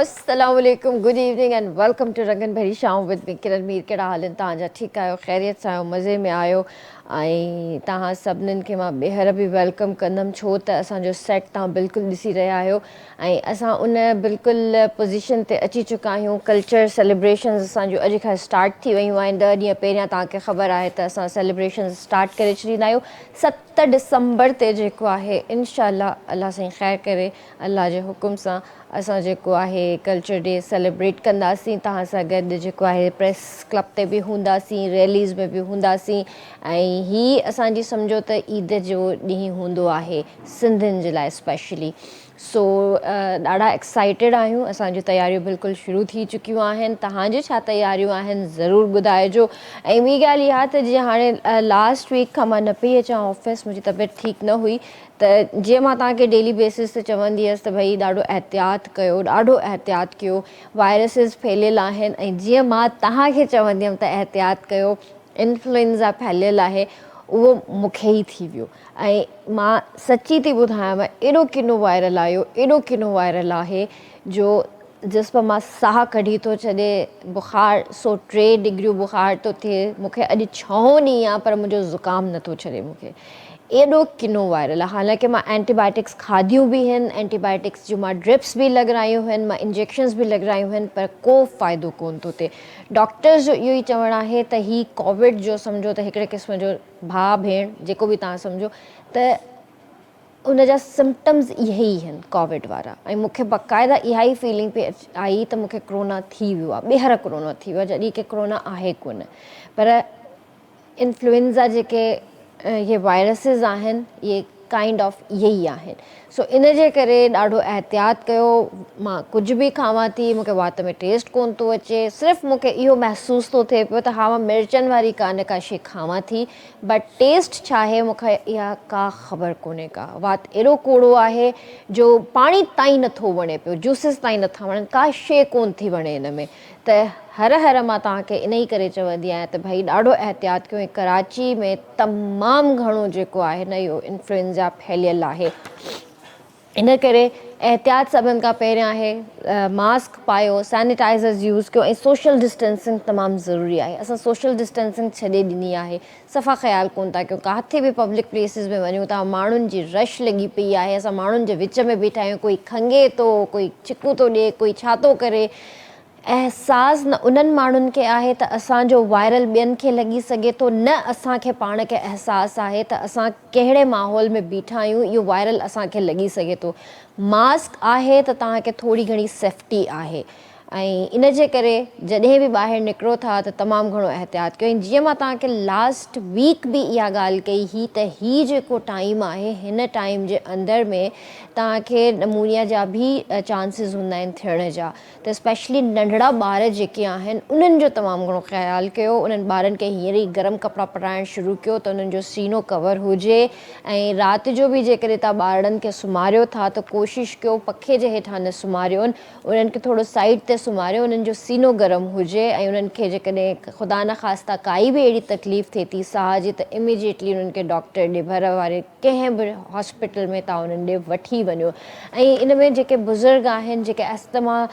अस्सलाम वालेकुम, good evening and welcome to रंगन भरी शाम विद मी किरण मीर। कहिड़ा हाल आहिनि तव्हांजा? ठीकु आहियो, ख़ैरियत सां आहियो, मज़े में आहियो? ऐं तव्हां सभिनीनि खे मां ॿीहर बि वेलकम कंदमि, छो त असांजो सेट तव्हां बिल्कुलु ॾिसी रहिया आहियो ऐं असां उन बिल्कुलु पोज़ीशन ते अची चुका आहियूं। कल्चर सेलिब्रेशन्स असांजो अॼु खां स्टार्ट थी वियूं आहिनि। 10 ॾींहं पहिरियां तव्हांखे ख़बर आहे त असां सेलिब्रेशन्स स्टार्ट करे छॾींदा आहियूं। 7 डिसंबर ते जेको आहे इंशाअल्लाह, अल्लाह साईं ख़ैरु करे, अल्लाह जे हुकुम सां असां जेको आहे कल्चर डे सेलिब्रेट कंदासीं। तव्हां सां गॾु जेको आहे प्रेस क्लब ते बि हूंदासीं, रैलीज़ में बि हूंदासीं ऐं हीअ असांजी सम्झो त ईद जो ॾींहुं हूंदो आहे सिंधियुनि जे लाइ स्पेशली। सो ॾाढा एक्साइटेड आहियूं। असांजूं तयारियूं बिल्कुलु शुरू थी चुकियूं आहिनि। तव्हांजी छा तयारियूं आहिनि ज़रूरु ॿुधाइजो। ऐं ॿी ॻाल्हि इहा त जीअं हाणे लास्ट वीक खां मां न पई अचां ऑफिस, मुंहिंजी तबियत ठीकु न हुई, त जीअं मां तव्हांखे डेली बेसिस ते चवंदी हुअसि त भई ॾाढो एहतियात कयो, ॾाढो एहतियात कयो, वायरसिस फैलियल आहिनि। ऐं जीअं मां तव्हांखे चवंदी हुअमि त एहतियात कयो, इन्फ्लुएंज़ा फैलियल आहे, उहो मूंखे ई थी वियो। ऐं मां सची थी ॿुधायांव, एॾो किनो वायरल आयो, एॾो किनो वायरल आहे जो जिस पर मां साह कढी थो छॾे। बुख़ार 103 डिग्रियूं बुख़ार थो थिए मूंखे। अॼु 6 ॾींहं आहे पर मुंहिंजो ज़ुकाम नथो छॾे मूंखे। एॾो किनो वायरल आहे। हालांकि मां एंटीबायोटिक्स खाधियूं बि आहिनि, एंटीबायोटिक्स जूं मां ड्रिप्स बि लॻारायूं आहिनि, मां इंजेक्शन्स बि लॻारायूं आहिनि, पर को फ़ाइदो कोन थो थिए। डॉक्टर्स जो इहो ई चवणु आहे त ही कोविड जो सम्झो त हिकिड़े क़िस्म जो भाउ भेण जेको बि तव्हां सम्झो त उन जा सिम्पटम्स इहे ई आहिनि कोविड वारा। ऐं मूंखे बाक़ाइदा इहा ई फीलिंग पे आई त मूंखे कोरोना थी वियो आहे, ॿीहर कोरोना थी वियो आहे, जॾहिं की कोरोना आहे कोन। पर इन्फ्लुएंज़ा जेके इहे वायरसिस आहिनि, इहे काइंड ऑफ इहे ई आहिनि। सो इन जे करे ॾाढो एहतियात कयो। मां कुझु बि खावां थी, मूंखे वात में टेस्ट कोन थो अचे। सिर्फ़ु मूंखे इहो महसूसु थो थिए पियो त हा, मां मिर्चनि वारी का शइ खावां थी, बट टेस्ट छा आहे मूंखे इहा का ख़बर कोन्हे का। वात एॾो कोड़ो आहे जो पाणी ताईं नथो वणे पियो, जूसिस ताईं नथा वणनि, का शइ कोन थी वणे इन में। त हर मां तव्हांखे इन ई करे चवंदी आहियां त भई ॾाढो एहतियात कयो। ऐं कराची में तमामु घणो जेको आहे न इहो इन्फ्लुएंज़ा फैलियल आहे। इन करे एहतियात सभिनि खां पहिरियां आहे मास्क पायो, सैनिटाइज़र्स यूज़ कयो ऐं सोशल डिस्टेंसिंग तमामु ज़रूरी आहे। असां सोशल डिस्टेंसिंग छॾे ॾिनी आहे, सफ़ा ख़्यालु कोन था कयूं। किथे बि पब्लिक प्लेसिस में वञूं था, माण्हुनि जी रश लॻी पई आहे, असां माण्हुनि जे विच में बीठा आहियूं, कोई खंघे थो, कोई छिकू थो ॾिए, कोई छा थो करे। अहसासु न उन्हनि माण्हुनि खे आहे त असांजो वायरल ॿियनि खे लॻी सघे थो, न असांखे पाण खे अहसासु आहे त असां कहिड़े माहौल में बीठा आहियूं, इहो वायरल असांखे लॻी सघे थो। मास्क आहे त तव्हांखे थोरी घणी सेफ्टी आहे। ऐं इन जे करे जॾहिं बि ॿाहिरि निकिरो था त तमामु घणो एहतियात कयो। ऐं जीअं मां तव्हांखे लास्ट वीक बि इहा ॻाल्हि कई हुई त हीअ जेको टाइम आहे, हिन टाइम जे अंदरि में तव्हांखे नमूनिया जा बि चांसिस हूंदा आहिनि थियण जा। त स्पेशली नंढड़ा ॿार जेके आहिनि उन्हनि जो तमामु घणो ख़्यालु कयो। उन्हनि ॿारनि खे हींअर ई गरम कपिड़ा पाराइणु शुरू कयो त उन्हनि जो सीनो कवर हुजे। ऐं राति जो बि जेकॾहिं तव्हां ॿारनि खे सुम्हारियो था त कोशिशि कयो पखे जे हेठां न सुम्हारियोनि, उन्हनि खे थोरो साइड ते सुम्हारियो, उन्हनि जो सीनो गरम हुजे। ऐं उन्हनि खे जेकॾहिं ख़ुदा न ख़ास्ता काई बि अहिड़ी तकलीफ़ थिए थी साह जी, त इमीजिएटली उन्हनि खे डॉक्टर ॾे, घर वारे कंहिं बि हॉस्पिटल में तव्हां उन्हनि ॾे वठी वञो। ऐं इन में जेके बुज़ुर्ग आहिनि, जेके अस्थमा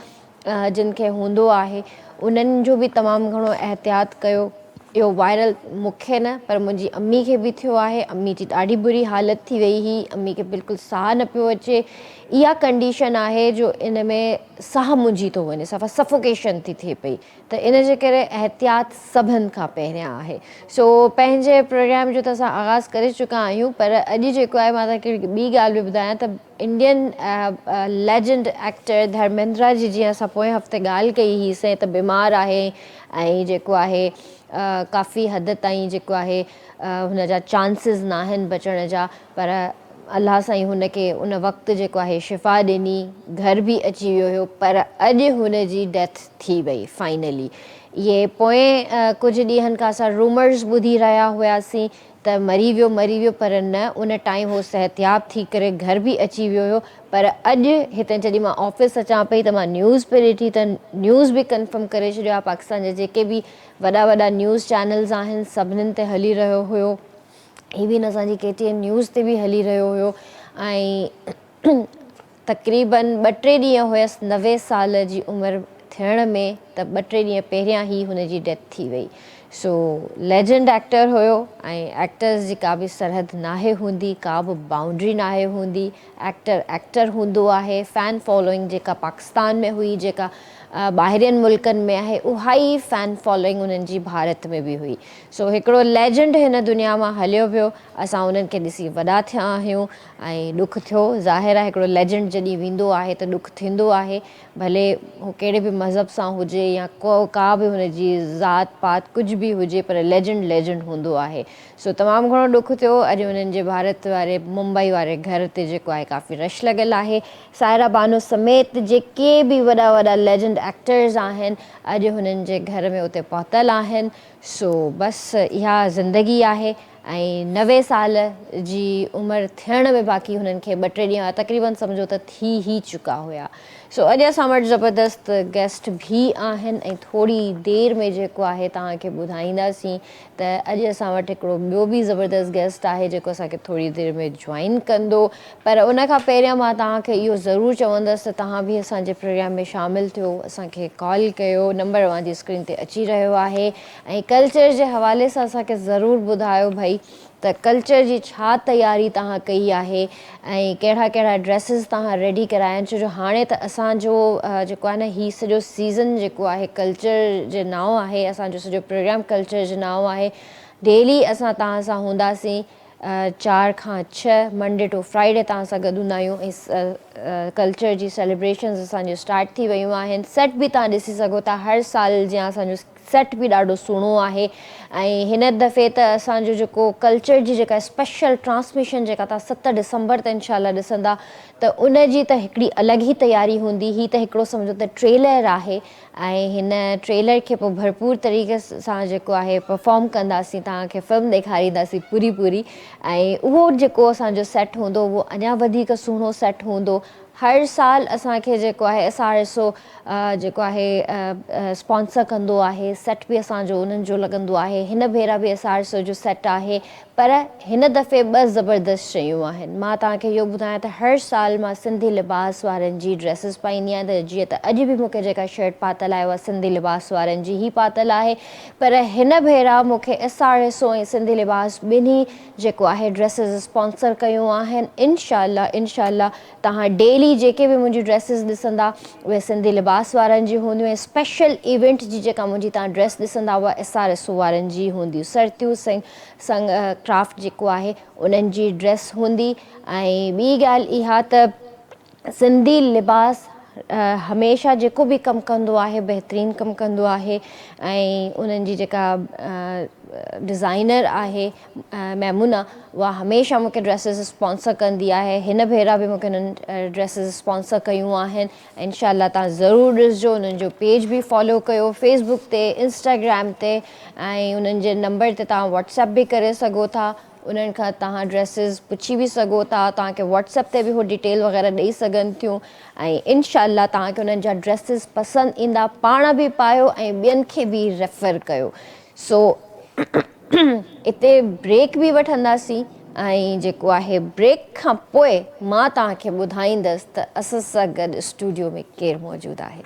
जिन खे हूंदो आहे, उन्हनि जो बि तमामु घणो एहतियात कयो। इहो वायरल मूंखे न पर मुंहिंजी अम्मी खे बि थियो आहे। अम्मी जी ॾाढी बुरी हालत थी वई हुई, अम्मी खे बिल्कुलु साह न पियो अचे। इहा कंडीशन आहे जो इन में साह मुंझी थो वञे, सफ़ा सफोकेशन थी थिए पई। त इन जे करे एहतियात सभिनि खां पहिरियां आहे। सो पंहिंजे प्रोग्राम जो त असां आगाज़ करे चुका आहियूं, पर अॼु जेको आहे मां तव्हांखे ॿी ॻाल्हि बि ॿुधायां त इंडियन लेजेंड एक्टर धर्मेंद्रा जी जीअं असां पोएं हफ़्ते ॻाल्हि कई हुईसीं त बीमार आहे ऐं जेको आहे काफ़ी हद ताईं जेको आहे हुन जा चांसिस न आहिनि बचण जा, पर अलाह साईं हुनखे उन वक़्तु जेको आहे शिफ़ा ॾिनी, घर बि अची वियो हुयो, पर अॼु हुन जी डेथ थी वई फाइनली। इहे पोएं कुझु ॾींहंनि खां असां रूमर्स ॿुधी रहिया हुआसीं त मरी वियो, पर न, उन टाइम उहो सिहतयाब थी करे घर बि अची वियो हुयो। पर अॼु हिते जॾहिं मां ऑफिस अचां पई त मां न्यूज़ पे ॾिठी त न्यूज़ बि कंफर्म करे छॾियो आहे। पाकिस्तान जा जेके बि वॾा न्यूज़ चैनल्स आहिनि सभिनीनि ते हली रहियो हुयो, इवन असांजी KTN न्यूज़ ते बि हली रहियो हुयो। ऐं तक़रीबन 2-3 ॾींहं हुयसि 90 साल जी उमिरि थियण में, त 2-3 ॾींहं पहिरियां ई हुनजी डेथ थी वई। सो लेजेंड एक्टर हुयो ऐं एक्टर्स जी का बि सरहद नाहे हूंदी, का बि बाउंड्री नाहे हूंदी। एक्टर एक्टर हूंदो आहे। फ़ैन फॉलोइंग जेका पाकिस्तान में हुई, जेका ॿाहिरियनि मुल्कनि में आहे, उहा ई फ़ैन फॉलोइंग उन्हनि जी भारत में बि हुई। सो हिकिड़ो लेजेंड हिन दुनिया मां हलियो वियो। असां उन्हनि खे ॾिसी वॾा थिया आहियूं ऐं ॾुखु थियो। ज़ाहिर आहे हिकिड़ो लेजेंड जॾहिं वेंदो आहे त ॾुखु थींदो आहे, भले हू कहिड़े बि मज़हब सां हुजे या का बि हुनजी ज़ात पात कुझु बि हुजे, पर लेजेंड लेजेंड हूंदो आहे। सो तमामु घणो ॾुखु थियो। अॼु हुननि जे भारत वारे मुंबई वारे घर ते जेको आहे काफ़ी रश लॻियल आहे। सायरा बानो समेत जेके बि वॾा वॾा लेजेंड एक्टर्स आहिनि, अॼु हुननि जे घर में उते पहुतल आहिनि। सो बसि इहा ज़िंदगी आहे ऐं 90 साल जी उमिरि थियण में बाक़ी हुननि खे 2-3 ॾींहं तक़रीबन सम्झो त थी ई चुका हुया। सो अॼु असां वटि ज़बरदस्त गेस्ट बि आहिनि ऐं थोरी देरि में जेको आहे तव्हांखे ॿुधाईंदासीं त अॼु असां वटि हिकिड़ो ॿियो बि ज़बरदस्त गेस्ट आहे जेको असांखे थोरी देरि में जॉइन कंदो। पर उन खां पहिरियां मां तव्हांखे इहो ज़रूरु चवंदसि त तव्हां बि असांजे प्रोग्राम में शामिलु थियो, असांखे कॉल कयो। नंबर मुंहिंजी स्क्रीन ते अची रहियो आहे ऐं कल्चर जे हवाले सां असांखे ज़रूरु ॿुधायो भई त कल्चर जी छा तयारी तव्हां कई आहे ऐं कहिड़ा कहिड़ा ड्रेसिस तव्हां रेडी कराया आहिनि। छो जो हाणे त असांजो जेको आहे न, हीउ सॼो सीज़न जेको आहे कल्चर जे नाओ आहे, असांजो सॼो प्रोग्राम कल्चर जे नाओ आहे। डेली असां तव्हां सां हूंदासीं 4 खां 6 मंडे टू फ्राइडे तव्हां सां गॾु हूंदा आहियूं ऐं कल्चर जी सेलिब्रेशन्स असांजो स्टार्ट थी वियूं आहिनि। सेट बि तव्हां ॾिसी सघो था, हर साल जीअं असांजो सेट बि ॾाढो सुहिणो आहे ऐं हिन दफ़े त असांजो जेको कल्चर जी जेका स्पेशल ट्रांसमिशन जेका तव्हां 7 डिसंबर ते इनशाला ॾिसंदा, त उन जी त हिकिड़ी अलॻि ई तयारी हूंदी। ही त हिकिड़ो सम्झो त ट्रेलर आहे ऐं हिन ट्रेलर खे पोइ भरपूर तरीक़े सां जेको आहे परफॉर्म कंदासीं, तव्हांखे फिल्म ॾेखारींदासीं पूरी ऐं उहो जेको असांजो सेट हूंदो उहो अञा वधीक सुहिणो सेट हूंदो। हर साल असांखे जेको आहे SRSO जेको आहे स्पॉन्सर कंदो आहे। सेट बि असांजो उन्हनि जो लॻंदो आहे। हिन भेरा बि SRSO जो सेट आहे, पर हिन दफ़े 2 ज़बरदस्त शयूं आहिनि। मां तव्हांखे इहो ॿुधायां त हर साल मां सिंधी लिबास वारनि जी ड्रेसिस पाईंदी आहियां। त जीअं त अॼु बि मूंखे जेका शर्ट पातल आहे उहा सिंधी लिबास वारनि जी ई पातल आहे, पर हिन भेरा मूंखे SRSO ऐं सिंधी लिबास ॿिन्ही जेको आहे ड्रेसिस स्पॉन्सर कयूं आहिनि। इनशाला तव्हां डेली जेके बि मुंहिंजी ड्रेसिस ॾिसंदा उहे सिंधी लिबास वारनि जी हूंदियूं ऐं स्पेशल इवेंट जी जेका मुंहिंजी तव्हां ड्रेस ॾिसंदा उहा SRSO वारनि जी हूंदियूं। सरतियूं संग क्राफ्ट जेको आहे उन्हनि जी ड्रेस हूंदी। ऐं ॿी ॻाल्हि इहा त सिंधी लिबास हमेशह जेको बि कमु कंदो आहे बहितरीनु कमु कंदो आहे ऐं उन्हनि जी जेका डिज़ाइनर आहे मैमुना, उहा हमेशह मूंखे ड्रेसिस स्पॉन्सर कंदी आहे। हिन भेरा बि मूंखे उन्हनि ड्रेसिस स्पॉन्सर कयूं आहिनि। इनशाला तव्हां ज़रूरु ॾिसजो। उन्हनि जो पेज बि फॉलो कयो फेसबुक ते, इंस्टाग्राम ते ऐं उन्हनि जे नंबर ते तव्हां व्हाट्सएप बि करे सघो था। उन्हनि खां तव्हां ड्रेसिस पुछी बि सघो था। तव्हांखे व्हाट्सएप ते बि उहो डिटेल वग़ैरह ॾेई सघनि थियूं ऐं इनशाला तव्हांखे उन्हनि जा ड्रेसिस पसंदि ईंदा। पाण बि पायो ऐं ॿियनि खे बि रेफर कयो। सो हिते ब्रेक बि वठंदासीं ऐं जेको आहे ब्रेक खां पोइ मां तव्हांखे ॿुधाईंदसि त असां सां गॾु स्टूडियो में केरु मौजूदु आहे।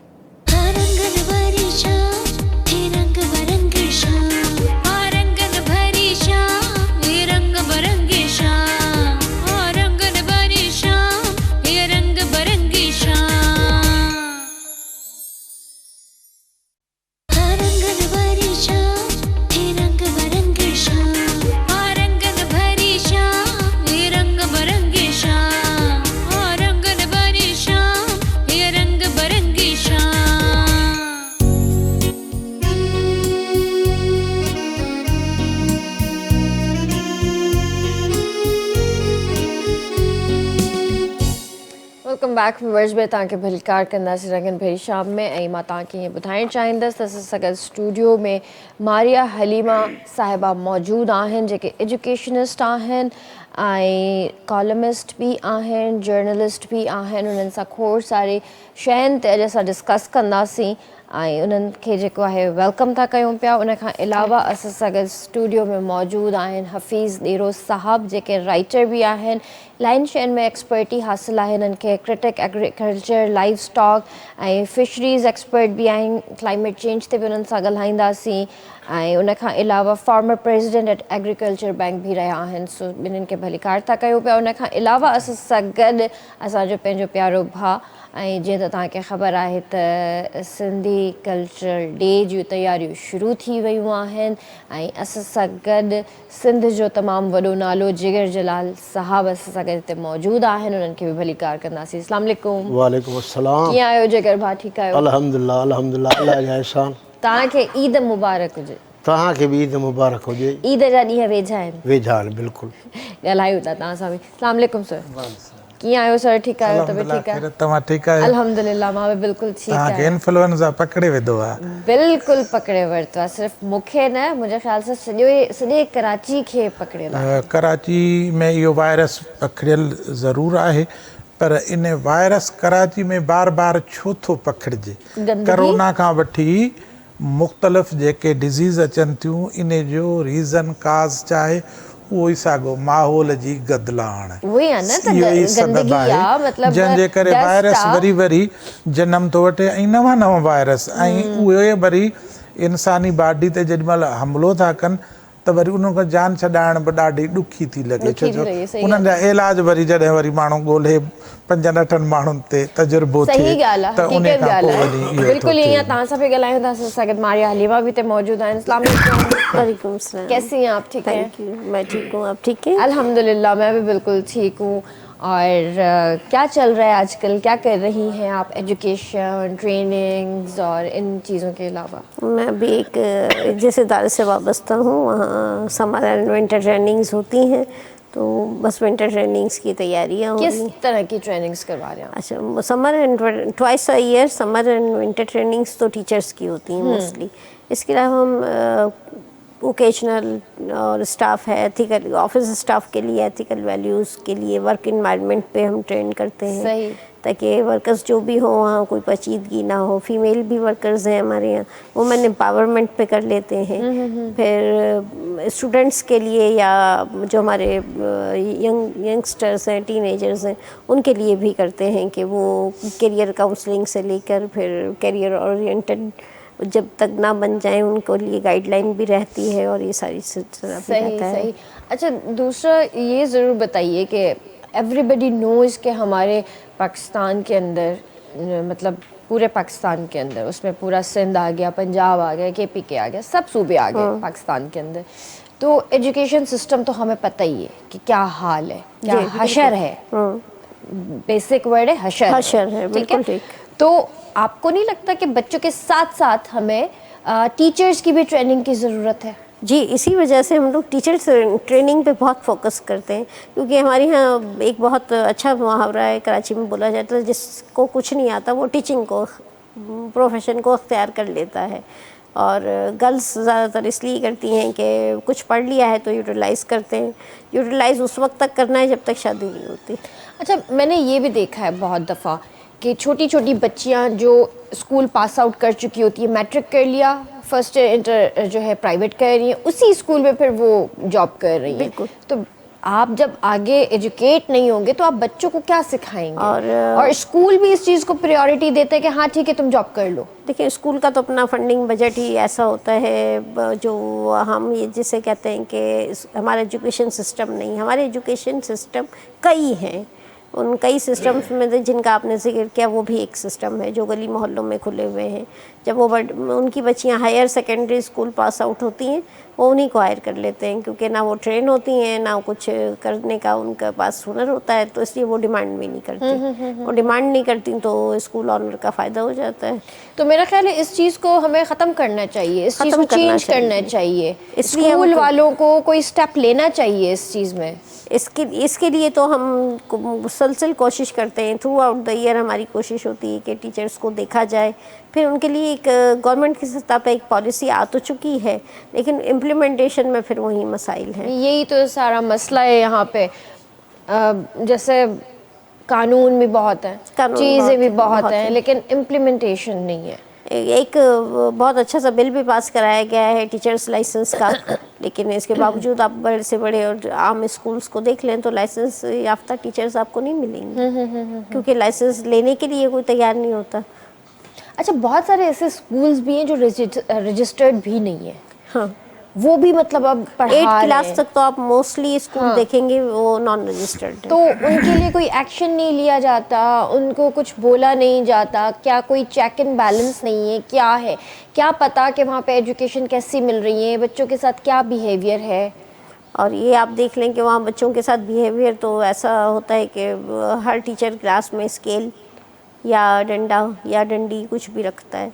वेलकम बैक व्यूअर्स में तव्हांखे भलकार कंदासीं रंगन भरी शाम में ऐं मां तव्हांखे हीअं ॿुधाइणु चाहींदसि त असां सां गॾु स्टूडियो में मारिया हलीमा साहिबा मौजूदु आहिनि जेके एजुकेशनिस्ट आहिनि ऐं कॉलमिस्ट भी आहिनि, जर्नलिस्ट भी आहिनि। उन्हनि सां खोड़ सारे शयुनि ते अॼु असां डिस्कस कंदासीं ऐं उन्हनि खे जेको आहे वेलकम था कयूं पिया। उन खां अलावा असां सां गॾु स्टूडियो में मौजूदु आहिनि हफ़ीज़ ॾेरोज़ साहब, जेके राइटर बि आहिनि। इलाही शयुनि में एक्सपर्टी हासिलु आहे हिननि खे। क्रिटिक एग्रीकल्चर, लाइव स्टॉक ऐं फिशरीज़ एक्सपर्ट बि आहिनि। क्लाइमेट चेंज ते बि उन्हनि सां ॻाल्हाईंदासीं। ऐं उन खां अलावा former president at agriculture bank बि रहिया आहिनि। सो ॿिन्हिनि खे भली कार था कयूं पिया। उन खां अलावा असां सां गॾु असांजो पंहिंजो प्यारो भाउ, ऐं जीअं त तव्हांखे ख़बर आहे त सिंधी कल्चर डे जूं तयारियूं शुरू थी वियूं आहिनि ऐं असां सां गॾु सिंध जो तमामु वॾो नालो जिगर जलाल साहब असां सां गॾु हिते मौजूदु आहिनि। उन्हनि खे बि भली कार कंदासीं। अस्सलाम वालेकुम। वालेकुम अस्सलाम। कीअं आहियो जिगर भाउ, ठीकु आहियो? अल्हम्दुलिल्लाह अल्हम्दुलिल्लाह, अल्लाह जा एहसान। तव्हांखे ईद मुबारक हुजे। तव्हांखे बि ईद मुबारक हुजे। ईद जा ॾींहं वेझा आहिनि। वेझा आहिनि बिल्कुलु। ॻाल्हायूं था तव्हां सां बि। अस्सलाम वालेकुम सर। कीअं आहियो सर, ठीकु आहियो? तबियत ठीकु आहे? तव्हां ठीकु आहियो? अल्हम्दुलिल्लाह, मां बि बिल्कुलु ठीकु आहियां। तव्हांखे इन्फ्लुएंजा पकड़े विधो आहे? बिल्कुलु पकड़े वरितो आहे। सिर्फ़ु मूंखे न, मुंहिंजे ख़्याल सां सॼे कराची खे पकड़ियल आहे। कराची में इहो वायरस पकड़ियल ज़रूरु आहे, पर इन वायरस कराची में बार बार छो थो पकड़िजे? करोना खां वठी मुख़्तलिफ़ जेके डिज़ीज़ अचनि थियूं, इन जो रीज़न काज़ चाहे उहो ई साॻियो माहौल जी गदिलाण, इहो ई सबबु आहे जंहिंजे करे वायरस वरी वरी जनम थो वठे ऐं नवां नवां वायरस, ऐं उहे वरी इंसानी बॉडी ते जेॾीमहिल हमिलो था कनि त वरी उन्हनि खां जान छॾाइण बि ॾाढी ॾुखी थी लॻे। छो जो उन्हनि जा इलाज वरी जॾहिं वरी माण्हू ॻोल्हे 5-8 माण्हुनि ते तजुर्बो थिए त उन खां पोइ वरी बिल्कुलु ईअं तव्हां सां बि ॻाल्हायूं था। असां सां गॾु मारिया हलीमा भी हिते मौजूदु आहिनि। अस्सलाम वालेकुम। कैसी हैं आप? ठीक हैं? मैं ठीक हूँ, आप ठीक हैं? अल्हम्दुलिल्लाह, मैं भी बिल्कुल ठीक हूँ। और क्या चल रहा है आजकल, क्या कर रही हैं आप? एजुकेशन, ट्रेनिंग्स और इन चीज़ों के अलावा? मैं भी एक जिस इदारे से वाबस्ता हूँ, वहाँ समर एंड विंटर ट्रेनिंग्स होती हैं, तो बस विंटर ट्रेनिंग्स की तैयारियाँ हो रही हैं। किस तरह की ट्रेनिंग्स करवा रहे हैं? अच्छा, summer and twice a year summer and winter trainings तो टीचर्स की होती हैं मोस्टली। इसके अलावा हम ओकेजनल और स्टाफ है, एथिकल ऑफिस स्टाफ के लिए एथिकल वैल्यूज़ के लिए वर्क इन्वायरमेंट पे हम ट्रेन करते हैं। सही। ताकि वर्कर्स जो भी हो वहाँ कोई पेचीदगी ना हो। फीमेल भी वर्कर्स हैं हमारे यहाँ, वुमेन एम्पावरमेंट पे कर लेते हैं। फिर स्टूडेंट्स के लिए या जो हमारे यंगस्टर्स हैं, टीनेजर्स हैं, उनके लिए भी करते हैं कि वो करियर काउंसलिंग से लेकर फिर करियर ओरिएंटेड जब तक ना बन जाए उनको लिए गाइडलाइन भी रहती है और ये सारी सिलसिला भी रहता है। सही। अच्छा, दूसरा ये ज़रूर बताइए कि एवरीबडी नोज़ कि हमारे पाकिस्तान के अंदर, मतलब पूरे पाकिस्तान के अंदर, उसमें पूरा सिंध आ गया, पंजाब आ गया, KPK आ गया, सब सूबे आ गए पाकिस्तान के अंदर, तो एजुकेशन सिस्टम तो हमें पता ही है कि क्या हाल है, क्या हशर है। बेसिक वर्ड है हशर। हशर है, बिल्कुल ठीक। तो आपको नहीं लगता कि बच्चों के साथ साथ हमें टीचर्स की भी ट्रेनिंग की ज़रूरत है? जी, इसी वजह से हम लोग टीचर्स ट्रेनिंग पे बहुत फोकस करते हैं, क्योंकि हमारे यहाँ एक बहुत अच्छा मुहावरा है, कराची में बोला जाता है, जिसको कुछ नहीं आता वो टीचिंग को प्रोफेशन को अख्तियार कर लेता है। और गर्ल्स ज़्यादातर इसलिए करती हैं कि कुछ पढ़ लिया है तो यूटिलाइज़ करते हैं। यूटिलाइज़ उस वक्त तक करना है जब तक शादी नहीं होती। अच्छा, मैंने ये भी देखा है बहुत दफ़ा कि छोटी छोटी बच्चियाँ जो स्कूल पास आउट कर चुकी होती है, मैट्रिक कर लिया, फर्स्ट ईयर इंटर जो है प्राइवेट कर रही हैं, उसी स्कूल में फिर वो जॉब कर रही हैं। बिल्कुल। तो आप जब आगे एजुकेट नहीं होंगे तो आप बच्चों को क्या सिखाएंगे? और स्कूल भी इस चीज़ को प्रायोरिटी देते हैं कि हाँ ठीक है तुम जॉब कर लो। देखिए, स्कूल का तो अपना फंडिंग बजट ही ऐसा होता है, जो हम ये जिसे कहते हैं कि हमारा एजुकेशन सिस्टम नहीं, हमारे एजुकेशन सिस्टम कई हैं। उन कई सिस्टम्स में जिनका आपने जिक्र किया वो भी एक सिस्टम है जो गली मोहल्लों में खुले हुए हैं। जब वो उनकी बच्चियां higher secondary school pass out होती हैं, वो उन्हीं को हायर कर लेते हैं, क्योंकि ना वो ट्रेन होती हैं, ना कुछ करने का उनके पास हुनर होता है, तो इसलिए वो डिमांड भी नहीं करती। वो डिमांड नहीं करती तो स्कूल ऑनर का फ़ायदा हो जाता है। तो मेरा ख्याल है इस चीज़ को हमें ख़त्म करना चाहिए, इस चीज़ को चेंज करना चाहिए। स्कूल वालों को कोई स्टेप लेना चाहिए इस चीज़ में। इसके लिए तो हम मुसलसल कोशिश करते हैं, थ्रू आउट द ईयर हमारी कोशिश होती है कि टीचर्स को देखा जाए फिर उनके लिए एक गवर्नमेंट की सतह पे एक पॉलिसी आ तो चुकी है, लेकिन इम्प्लीमेंटेशन में फिर वही मसाइल हैं। यही तो सारा मसला है यहाँ पे। जैसे कानून भी बहुत हैं, चीज़ें भी बहुत हैं, लेकिन इम्प्लीमेंटेशन नहीं है। एक बहुत अच्छा सा बिल भी पास कराया गया है टीचर्स लाइसेंस का, लेकिन इसके बावजूद आप बड़े से बड़े और आम स्कूल्स को देख लें तो लाइसेंस याफ्ता टीचर्स आपको नहीं मिलेंगे, क्योंकि लाइसेंस लेने के लिए कोई तैयार नहीं होता। अच्छा, बहुत सारे ऐसे स्कूल्स भी हैं जो रजिस्टर्ड भी नहीं है। हाँ, वो भी मतलब अब 8 क्लास तक तो आप मोस्टली स्कूल देखेंगे वो नॉन रजिस्टर्ड है। तो उनके लिए कोई एक्शन नहीं लिया जाता, उनको कुछ बोला नहीं जाता, क्या कोई चेक एंड बैलेंस नहीं है? क्या है, क्या पता कि वहाँ पे एजुकेशन कैसी मिल रही है, बच्चों के साथ क्या बिहेवियर है? और ये आप देख लें कि वहाँ बच्चों के साथ बिहेवियर तो ऐसा होता है कि हर टीचर क्लास में स्केल या डंडा या डंडी कुछ भी रखता है,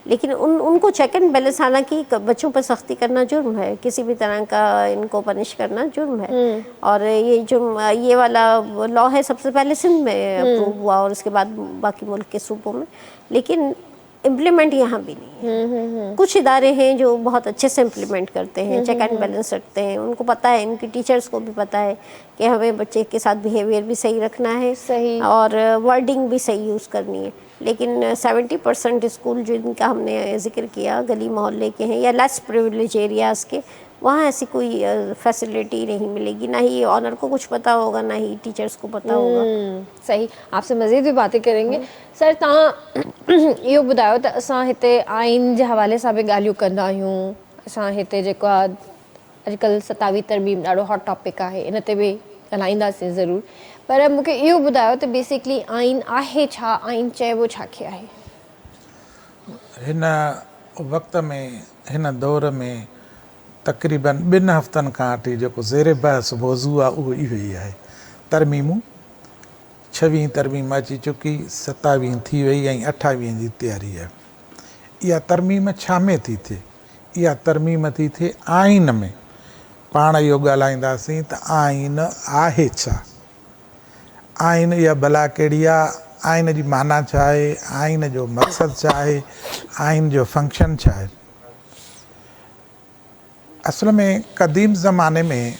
लेकिन उनको चेक एंड बैलेंस, हालांकि बच्चों पर सख्ती करना जुर्म है, किसी भी तरह का इनको पनिश करना जुर्म है। और ये जुर्म, ये वाला लॉ है सबसे पहले सिंध में अप्रूव हुआ और उसके बाद बाकी मुल्क के सूबों में, लेकिन इम्प्लीमेंट यहाँ भी नहीं है। कुछ इदारे हैं जो बहुत अच्छे से इम्प्लीमेंट करते हैं, चेक एंड बैलेंस रखते हैं, उनको पता है, इनकी टीचर्स को भी पता है कि हमें बच्चे के साथ बिहेवियर भी सही रखना है, सही, और वर्डिंग भी सही यूज़ करनी है। लेकिन 70% स्कूल जिनका हमने जिक्र किया गली मोहल्ले के हैं या लेस प्रिविलेज एरियाज़ के, वहाँ ऐसी कोई फैसिलिटी नहीं मिलेगी, ना ही ऑनर को कुछ पता होगा, ना ही टीचर्स को पता होगा। सही, आपसे मज़ीद भी बातें करेंगे। सर, तव्हां इहो ॿुधायो त असां हिते आइन जे हवाले सां बि ॻाल्हियूं कंदा आहियूं। असां हिते जेको आहे अॼुकल्ह 27 तरमीम ॾाढो हॉट टॉपिक आहे, इन ते बि ॻाल्हाईंदासीं ज़रूरु, पर मूंखे इहो ॿुधायो त बेसिकली आइन आहे छा, आइन चइबो छाखे आहे? हिन वक़्त में, हिन दौर में तक़रीबन 2 हफ़्तनि खां वठी जेको ज़ेर बहस मौज़ू आहे उहो इहो ई आहे। तरमीमूं 26 तरमीम अची चुकी, 27 थी वई ऐं 28 जी तयारी आहे। इहा तरमीम छा में थी थिए? इहा तरमीम थी थिए आइन में। पाण इहो ॻाल्हाईंदासीं त आइन आहे छा, आइन इहा भला कहिड़ी आहे, आइन जी माना छा आहे, आइन जो मक़सदु छा आहे, आइन जो फंक्शन छा आहे। असल में क़दीम ज़माने में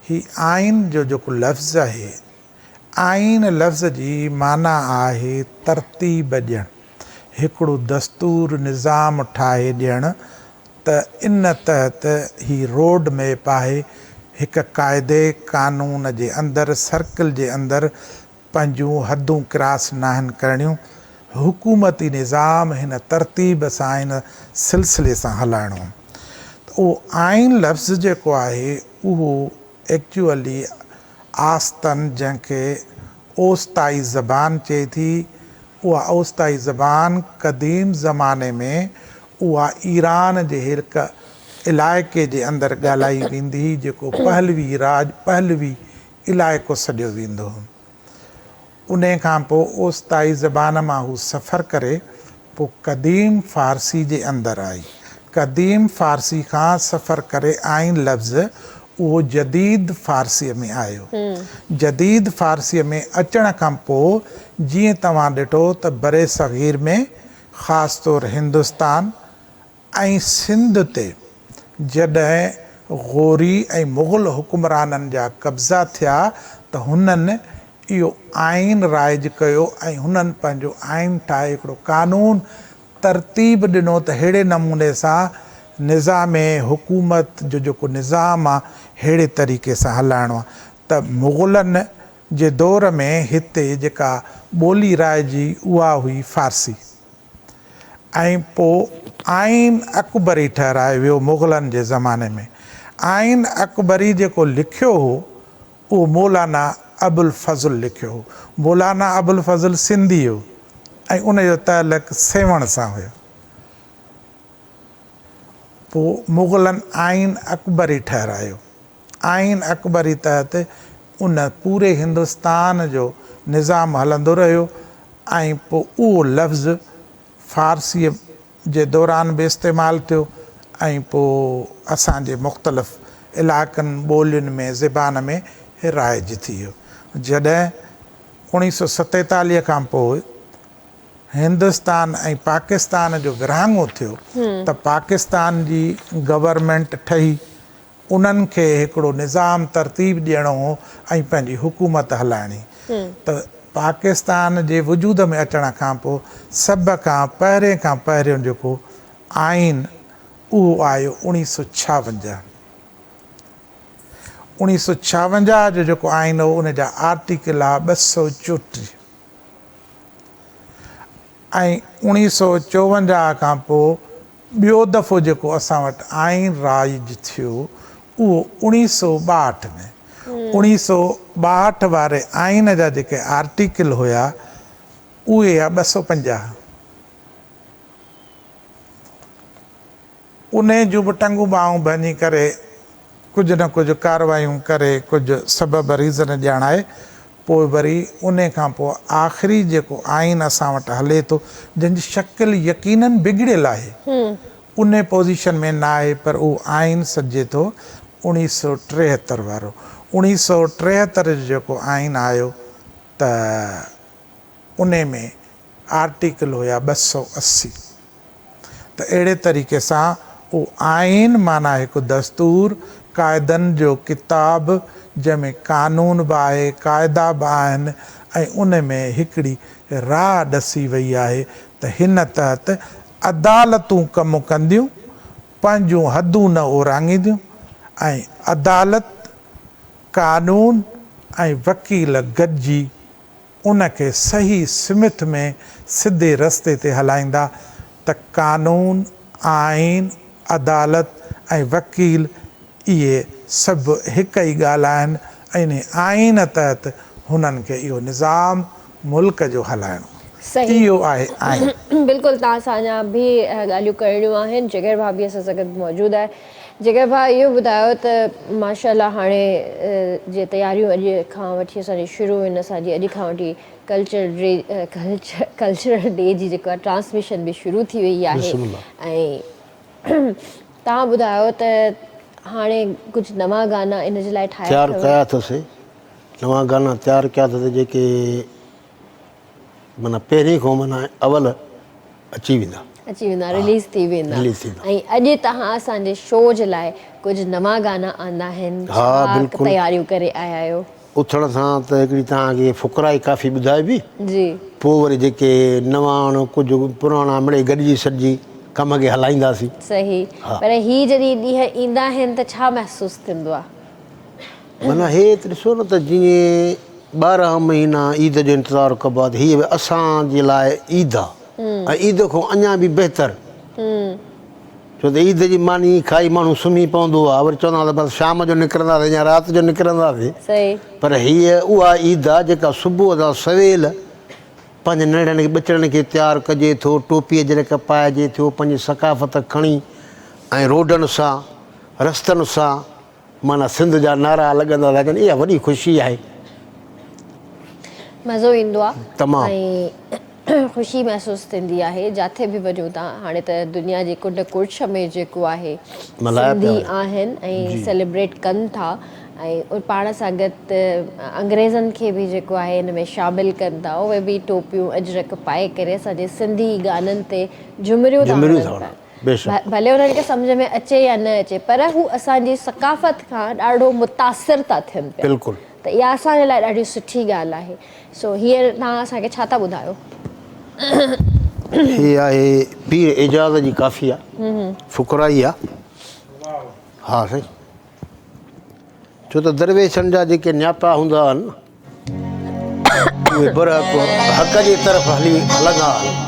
ही आइन जो जेको लफ़्ज़ आहे, आइन लफ़्ज़ जी माना आहे तरतीब ॾियणु, हिकिड़ो दस्तूर निज़ाम ठाहे ॾियणु त इन तहत ही रोड मैप आहे, हिकु क़ाइदे कानून जे अंदरि, सर्कल जे अंदरि पंहिंजूं हदूं क्रॉस न आहिनि करणियूं, हुकूमती निज़ाम हिन तरतीब सां, हिन सिलसिले सां हलाइणो। उहो आइन लफ़्ज़ जेको आहे उहो एक्चुअली आस्तन, जंहिंखे ओस्ताई ज़बान चए थी, उहा ओस्ताई ज़बान क़दीम ज़माने में उहा ईरान जे हिकु इलाइक़े जे अंदरि ॻाल्हाई वेंदी हुई, जेको पहलवी इलाइक़ो सॾियो वेंदो हो। उन खां पोइ ओस्ताई ज़बान मां हू सफ़र करे पोइ क़दीम फ़ारसी जे अंदरि आई। क़दीम फ़ारसी खां सफ़र करे आइन लफ़्ज़ उहो जदीद फ़ारसीअ में आयो। जदीद फ़ारसीअ में अचण खां पोइ जीअं तव्हां ॾिठो त बरे सग़ीर में ख़ासि तौरु हिंदुस्तान ऐं सिंध ते जॾहिं ग़ोरी ऐं मुग़ल हुकुमराननि जा कब्ज़ा थिया त हुननि इहो आइन राइज कयो ऐं हुननि पंहिंजो आइन ठाहे हिकिड़ो कानून तरतीब ॾिनो त अहिड़े नमूने सां निज़ाम हुकूमत जो जेको निज़ाम आहे अहिड़े तरीक़े सां हलाइणो आहे। त मुग़लनि जे दौर में हिते जेका ॿोली राइजी उहा हुई फ़ारसी, ऐं पोइ आइन अकबरी ठहिरायो वियो मुग़लनि जे ज़माने में। आइन अकबरी जेको लिखियो हो उहो मौलाना अबुल फज़ल लिखियो हो। मौलाना अबुल फज़ल सिंधी हो ऐं उनजो तालुक़ु सेवण सां हुयो। पोइ मुग़लनि आइन अकबरी ठहिरायो। आइन अकबरी तहत उन पूरे हिंदुस्तान जो निज़ाम हलंदो रहियो ऐं पोइ उहो लफ़्ज़ फ़ारसीअ जे दौरान बि इस्तेमालु थियो ऐं पोइ असांजे मुख़्तलिफ़ इलाइक़नि ॿोलियुनि में ज़बान में राइज थी वियो। जॾहिं 1947 खां पोइ हिंदुस्तान ऐं पाकिस्तान जो विरहाङो थियो त पाकिस्तान जी गवर्नमेंट ठही उन्हनि खे हिकिड़ो निज़ाम तरतीब ॾियणो हो ऐं पंहिंजी हुकूमत हलाइणी त पाकिस्तान जे वजूद में अचण खां पोइ सभ खां पहिरियों जेको आइन उहो आयो 1956। 1956 जो जेको आइन हो उन जा आर्टिकल आहे 234 ऐं 1954 खां पोइ ॿियो दफ़ो जेको असां वटि आइन राइज थियो उहो 1962 में 1962 वारे आइन जा जेके आर्टिकल हुया उहे आहे 250। उन जूं बि टंगू ॿाहूं भञी करे कुझु न कुझु कार्रवायूं करे कुझु सबब रीज़न ॼाणाए पोइ वरी उन खां पोइ आख़िरी जेको आइन असां वटि हले थो जंहिंजी शकिल यकीनन बिगड़ियल आहे उन पोज़ीशन में न आहे पर उहो आइन सॾिजे थो 1973 वारो। 1973 जो जेको आइन आयो त उन में आर्टिकल हुया 280। त अहिड़े तरीक़े सां उहो आइन माना हिकु दस्तूर क़ाइदनि जो किताब जंहिंमें कानून बि आहे क़ाइदा बि आहिनि ऐं उन में हिकिड़ी राह ॾसी वई आहे त हिन तहत अदालतूं कमु कंदियूं पंहिंजूं हदूं न ओरांगींदियूं ऐं अदालत कानून ऐं वकील गॾिजी उनखे सही सिमत में सिधे रस्ते ते हलाईंदा त कानून आइन अदालत ऐं वकील इहे सभु हिकु ई ॻाल्हि आहिनि ऐं इन आइन तहत हुननि खे इहो निज़ाम मुल्क जो हलाइणो सही इहो आहे आइन। बिल्कुलु तव्हां सां अञा बि ॻाल्हियूं करणियूं आहिनि। जिगर भाउ बि असां सां गॾु मौजूदु आहे। जिगर भाउ इहो ॿुधायो त माशाल्लाह हाणे जे तयारियूं अॼु खां वठी असांजी शुरू आहिनि असांजी अॼु खां वठी कल्चरल डे जी जेको आहे ट्रांसमिशन बि शुरू थी वई आहे ऐं तव्हां ॿुधायो त हाणे कुझु नवां गाना इन जे लाइ तयारु कया अथसीं नवां गाना तयारु कया अथसि जेके माना पहिरीं खां माना अवल अची वेंदा रिलीज़ थी वेंदा ऐं अॼु तव्हां असांजे शो जे लाइ कुझु नवां गाना आंदा आहिनि छा तयारियूं करे आया आहियो? उथण सां त हिकिड़ी तव्हांखे फुकराई काफ़ी ॿुधाइबी जी पोइ वरी जेके नवां कुझु पुराणा मिड़ई गॾिजी सॾिजी कम खे हलाईंदासीं। सही पर ही जॾहिं ॾींहं ईंदा आहिनि त छा महसूसु थींदो आहे? माना हे ॾिसो न त जीअं 12 महीना ईद जो इंतज़ारु कबो आहे त हीअ असांजे लाइ ईद आहे ऐं ईद खां अञा बि बहितर छो त ईद जी मानी खाई माण्हू सुम्ही पवंदो आहे वरी चवंदा त बसि शाम जो निकिरंदासीं या राति जो निकिरंदासीं पर हीअ उहा ईद आहे जेका सुबुह सां सवेल पंहिंजे नंढनि खे ॿचड़नि खे तयारु कजे थो टोपीअ जरक पाइजे थो पंहिंजी सकाफ़त खणी ऐं रोडनि सां रस्तनि सां माना सिंध जा नारा लॻंदा था अचनि इहा वॾी ख़ुशी आहे। मज़ो ईंदो आहे तमामु ऐं ख़ुशी महसूसु थींदी आहे जिथे बि वञूं था। हाणे त दुनिया जे कुंड कुर्छ में जेको आहे सिंधी आहिनि ऐं सेलिब्रेट कनि था ऐं पाण सां गॾु अंग्रेज़नि खे बि जेको आहे हिन में शामिलु कनि था उहे बि टोपियूं अजरक पाए करे असांजे सिंधी गाननि ते झुमरियूं था भले उन्हनि खे सम्झ में अचे या न अचे पर हू असांजी सकाफ़त खां ॾाढो मुतासिर था थियनि पिया बिल्कुलु त इहा असांजे लाइ ॾाढी सुठी ॻाल्हि आहे। सो हींअर तव्हां असांखे छा था ॿुधायो? हीअ आहे पीर एजाज़ जी काफ़ी आहे फुकराई आहे। हा साईं छो त दरवेशनि जा जेके न्यापा हूंदा आहिनि उहे हक़ जे तरफ़ हलंदा आहिनि।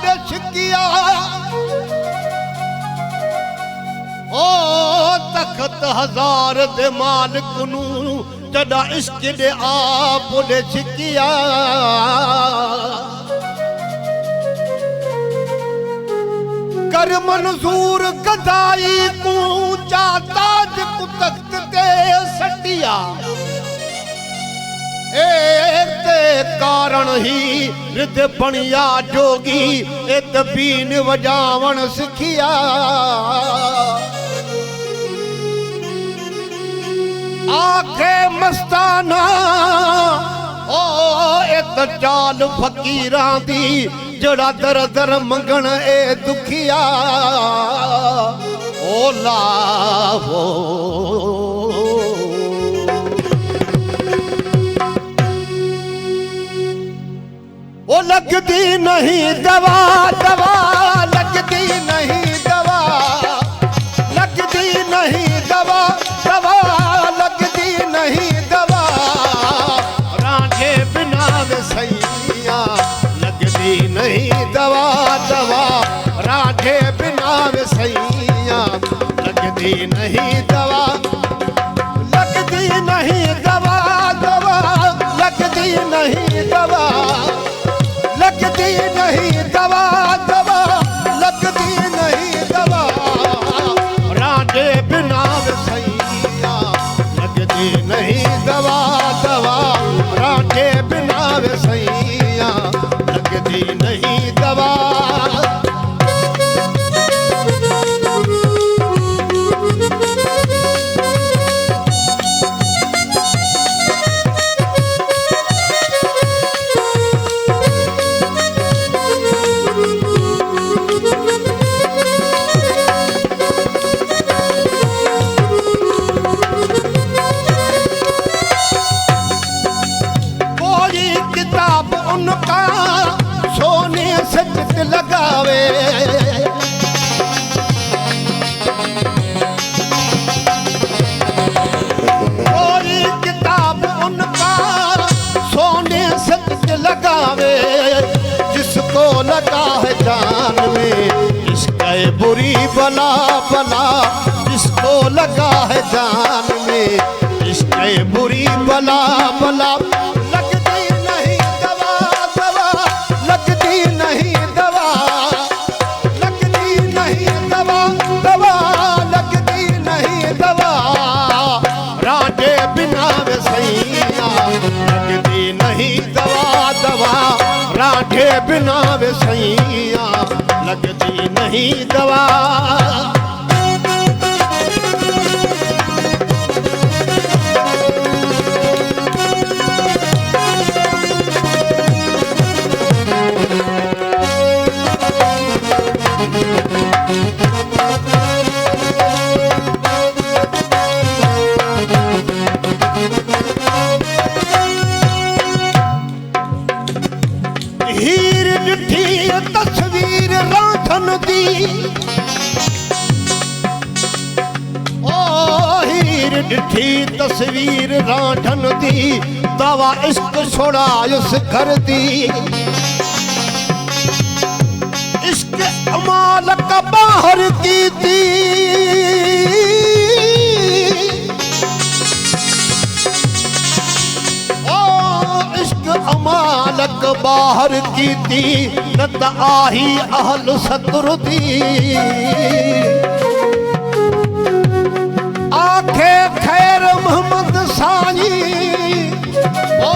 दे छिकिया ओ तखत हजार दे मालिक नू जड़ा इश्क दे आप दे छिकिया कर मंजूर गदाई को ताज को तख्त ते सटिया ते कारण ही रिद बनिया जोगी बीन वजावण सिखिया आखे मस्ताना ओ इत चाल फकीरां दी जड़ा दर दर मंगण ए दुखिया ओ लावो ओ लगदी नहीं दवा दवा लगदी नहीं दवा लगदी नहीं दवा दवा लगदी नहीं दवा रांझे बिना वे सैया लगदी नहीं दवा दवा रांझे बिना वे सैया लगदी नहीं दवा लगदी नहीं दवा दवा लगदी नहीं दवा लगदी नहीं दवा दवा लगदी नहीं दवा रांझे बिना सैया लगदी नहीं दवा दवा रांझे बिना सैया लगदी नहीं दवा उनका सोने से चित लगावे कोई किताब उनका सोने से चित लगावे जिसको लगा है जान में इसका बुरी बला बला जिसको लगा है जान में इसका बुरी बला बला लगदी नहीं दवा दवा रांझे बिना वे सैया लगदी नहीं दवा हीर डिठी तस्वीर रांझन दी ओ हीर डिठी तस्वीर रांझन दी दवा इश्क छोड़ा उस घर दी इश्क अमालक बाहर की थी अमालक बाहर की थी नत आही अहल सतर दी आखे खैर मोहम्मद साई ओ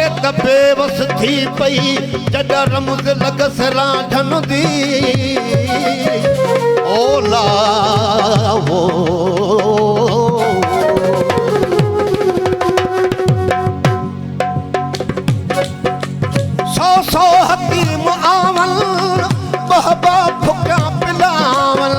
एक बेवस थी पई जड रमज लगस रांझन दी ओ लावो सौ हकीम आवल बहबा फुका पिलावल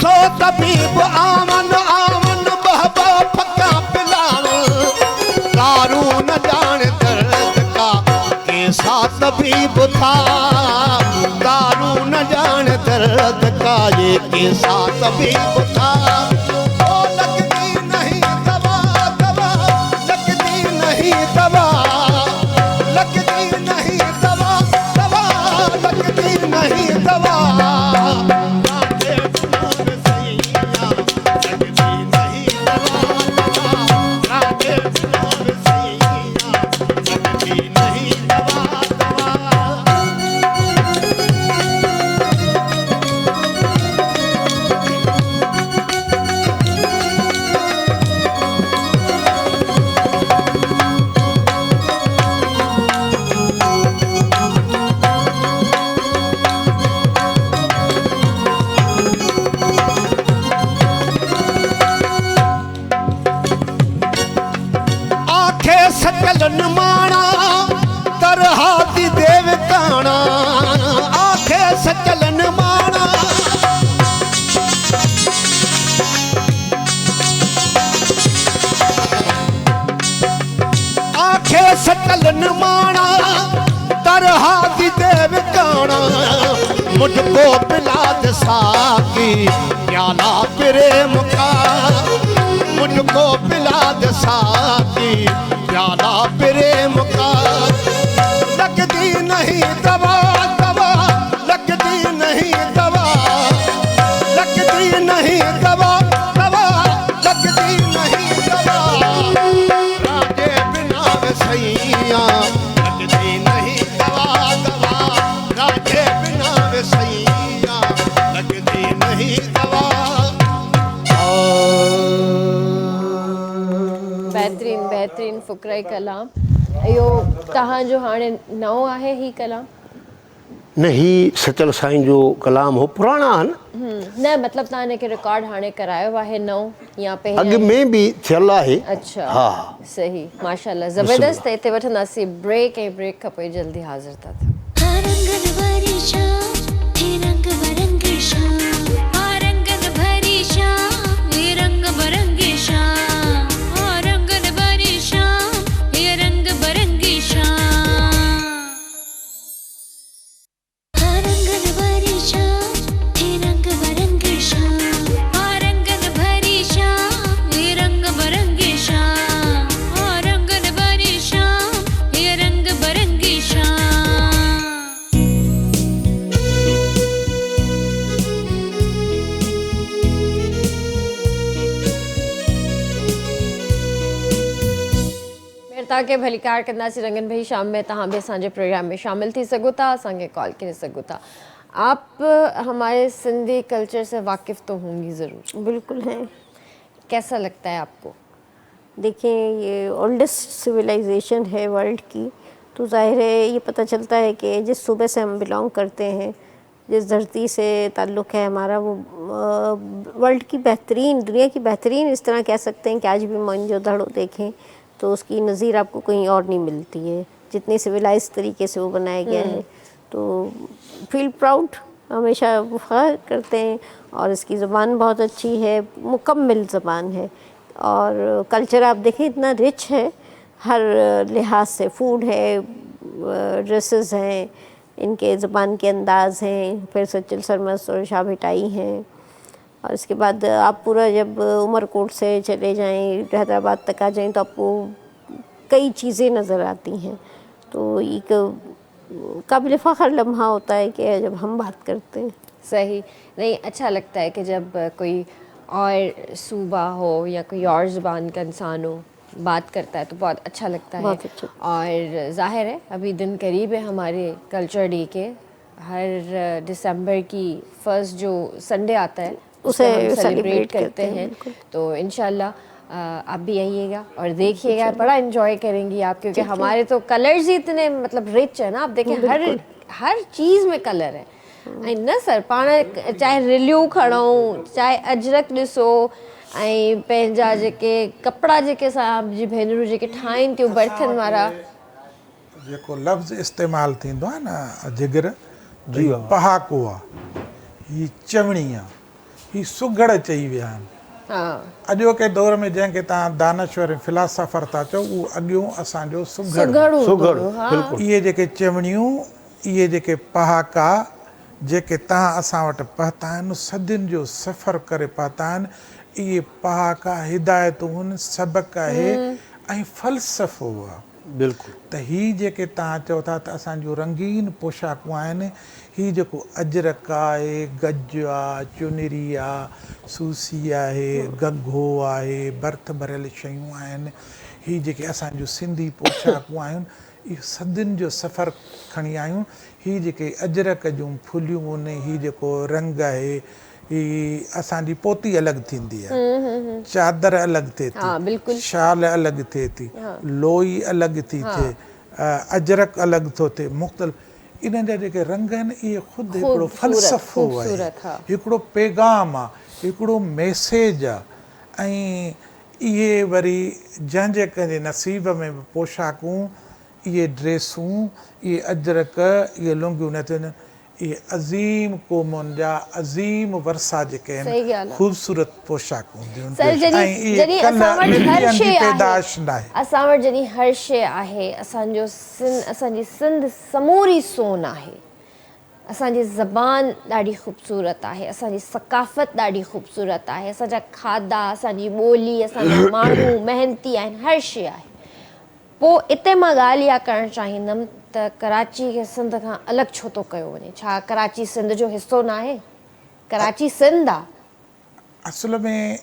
सौ तबीब आमन आमन बहबा फुका पिलावल दारू न जाने दर्द का कैसा तबीब था दारू न जाने दर्द का ये कैसा तबीब था लगदी मुझको पिला दे साकी प्याला प्रेम का, मुझको पिला दे साकी प्याला प्रेम का। लगती नहीं दवा दवा, लगती नहीं दवा, लगती नहीं दवा दवा, लगती नहीं दवा। राजे बिना सैया लगती नहीं दवा दवा, राजे बिना सैया लगती नहीं दवा। बेहतरीन बेहतरीन फ़ुक़रा कलाम। इहो तव्हांजो हाणे नओं आहे ही कलाम? न ही सचल साईं जो कलाम हो, पुराणा आहिनि। न मतिलबु तव्हां हिनखे रिकॉर्ड हाणे करायो आहे नओं या अॻु पहिरियों? में बि थियल आहे। अच्छा हा सही माशाल्लाह ज़बरदस्त। हिते वठंदासीं ब्रेक, ऐं ब्रेक खां पोइ जल्दी हाज़िर था थियूं। तव्हांखे भलीकार कंदासीं रंगन भाई शाम में। तव्हां भी असांजे प्रोग्राम में शामिल थी सघो था, असांखे कॉल करे सघो था। आप हमारे सिंधी कल्चर से वाकिफ़ तो होंगी ज़रूर। बिल्कुल हैं। कैसा लगता है आपको? देखिए ये ओल्डेस्ट सिविलाइजेशन है वर्ल्ड की, तो जाहिर है ये पता चलता है कि जिस सूबे से हम बिलोंग करते हैं, जिस धरती से ताल्लुक़ है हमारा, वो वर्ल्ड की बेहतरीन, दुनिया की बेहतरीन इस तरह कह सकते हैं कि आज भी मोहनजोदड़ो देखें तो उसकी नज़ीर आपको कहीं और नहीं मिलती है, जितनी सिविलाइज तरीके से वो बनाया गया है। तो फील प्राउड, हमेशा फ़ख्र करते हैं। और इसकी ज़बान बहुत अच्छी है, मुकम्मल ज़बान है। और कल्चर आप देखें इतना रिच है हर लिहाज से, फूड है, ड्रेसेस हैं, इनके ज़बान के अंदाज़ हैं, फिर सचल सरमस और शाह भिटाई हैं। और इसके बाद आप पूरा जब उमरकोट से चले जाएं, हैदराबाद तक आ जाएं, तो आपको कई चीज़ें नज़र आती हैं। तो एक काबिल फ़ख्र लम्हा होता है कि जब हम बात करते हैं। सही नहीं, अच्छा लगता है कि जब कोई और सूबा हो या कोई और ज़बान का इंसान हो बात करता है तो बहुत अच्छा लगता है। बहुत अच्छा। और ज़ाहिर है अभी दिन करीब है हमारे कल्चर डे के। हर दिसंबर की फर्स्ट जो संडे आता है उसे हम सेलिब्रेट करते हैं। तो इंशाल्लाह आप भी आइएगा और देखिएगा, बड़ा एंजॉय करेंगी आप, क्योंकि हमारे तो कलर्स ही इतने मतलब रिच है ना। आप देखें हर चीज़ में कलर है। ऐं न सर पाण चाहे रिलियूं खणूं, चाहे अजरक ॾिसो, ऐं पंहिंजा जेके कपिड़ा जेके असांजी भेनरूं जेके ठाहिनि थियूं बर्तन वारा, जेको लफ़्ज़ इस्तेमालु थींदो आहे न जिगर जी, पहाको आहे, हीअ चवणी आहे, हीअ सुघड़ चई विया आहिनि। अॼोके दौर में जंहिंखे तव्हां दानश्वर फिलासफ़र था चओ, उहो अॻियों असांजो सुघड़। इहे जेके चवणियूं, इहे जेके पहाका जेके तव्हां असां वटि पहुता आहिनि, सदियुनि जो सफ़र करे पहुता आहिनि, इहे पहाका हिदायतूं आहिनि, सबक़ आहे ऐं फ़लसफ़ो आहे। बिल्कुलु। त हीअ जेके तव्हां चओ था त असांजूं रंगीन पोशाकूं आहिनि, हीअ जेको अजरक आहे, गज आहे, चुनरी आहे, सूसी आहे, गगो आहे, बर्थ भरियल शयूं आहिनि, हीअ जेके असांजूं सिंधी पोशाकूं आहिनि, इहो सदियुनि जो सफ़र खणी आहियूं। हीअ जेके अजरक जूं फुलियूं आहिनि, हीअ जेको रंग आहे, हीअ असांजी पोती अलॻि थींदी आहे, चादर अलॻि थिए थी, शाल अलॻि थिए थी, लोई अलॻि थी थिए, अजरक अलॻि थो थिए, मुख़्तलिफ़ इन्हनि जा जेके रंग आहिनि, इहे ख़ुदि हिकिड़ो फ़लसफ़ो आहे, हिकिड़ो पैगाम आहे, हिकिड़ो मैसेज आहे। ऐं इहे वरी जंहिंजे कंहिंजे नसीब में बि पोशाकूं, इहे ड्रेसूं, इहे अजरक, इहे लुंगियूं न थियनि, इहे अज़ीम क़ौमुनि जा अज़ीम वरसा जेके आहिनि, ख़ूबसूरत पोशाकूं हूंदियूं आहिनि। ऐं इहे पैदाइश न आहे। असां वटि जॾहिं हर शइ आहे, असांजी सिंध समूरी सोन आहे, असांजी ज़बान ॾाढी ख़ूबसूरत आहे, असांजी सकाफ़त ॾाढी ख़ूबसूरत आहे, असांजा खाधा, असांजी ॿोली, असांजा माण्हू महिनती आहिनि, हर शइ आहे। पोइ इते मां ॻाल्हि इहा करणु चाहींदमि त कराची खे सिंध खां अलॻि छो थो कयो वञे? छा कराची सिंध जो हिसो न आहे? कराची सिंध आहे। असल में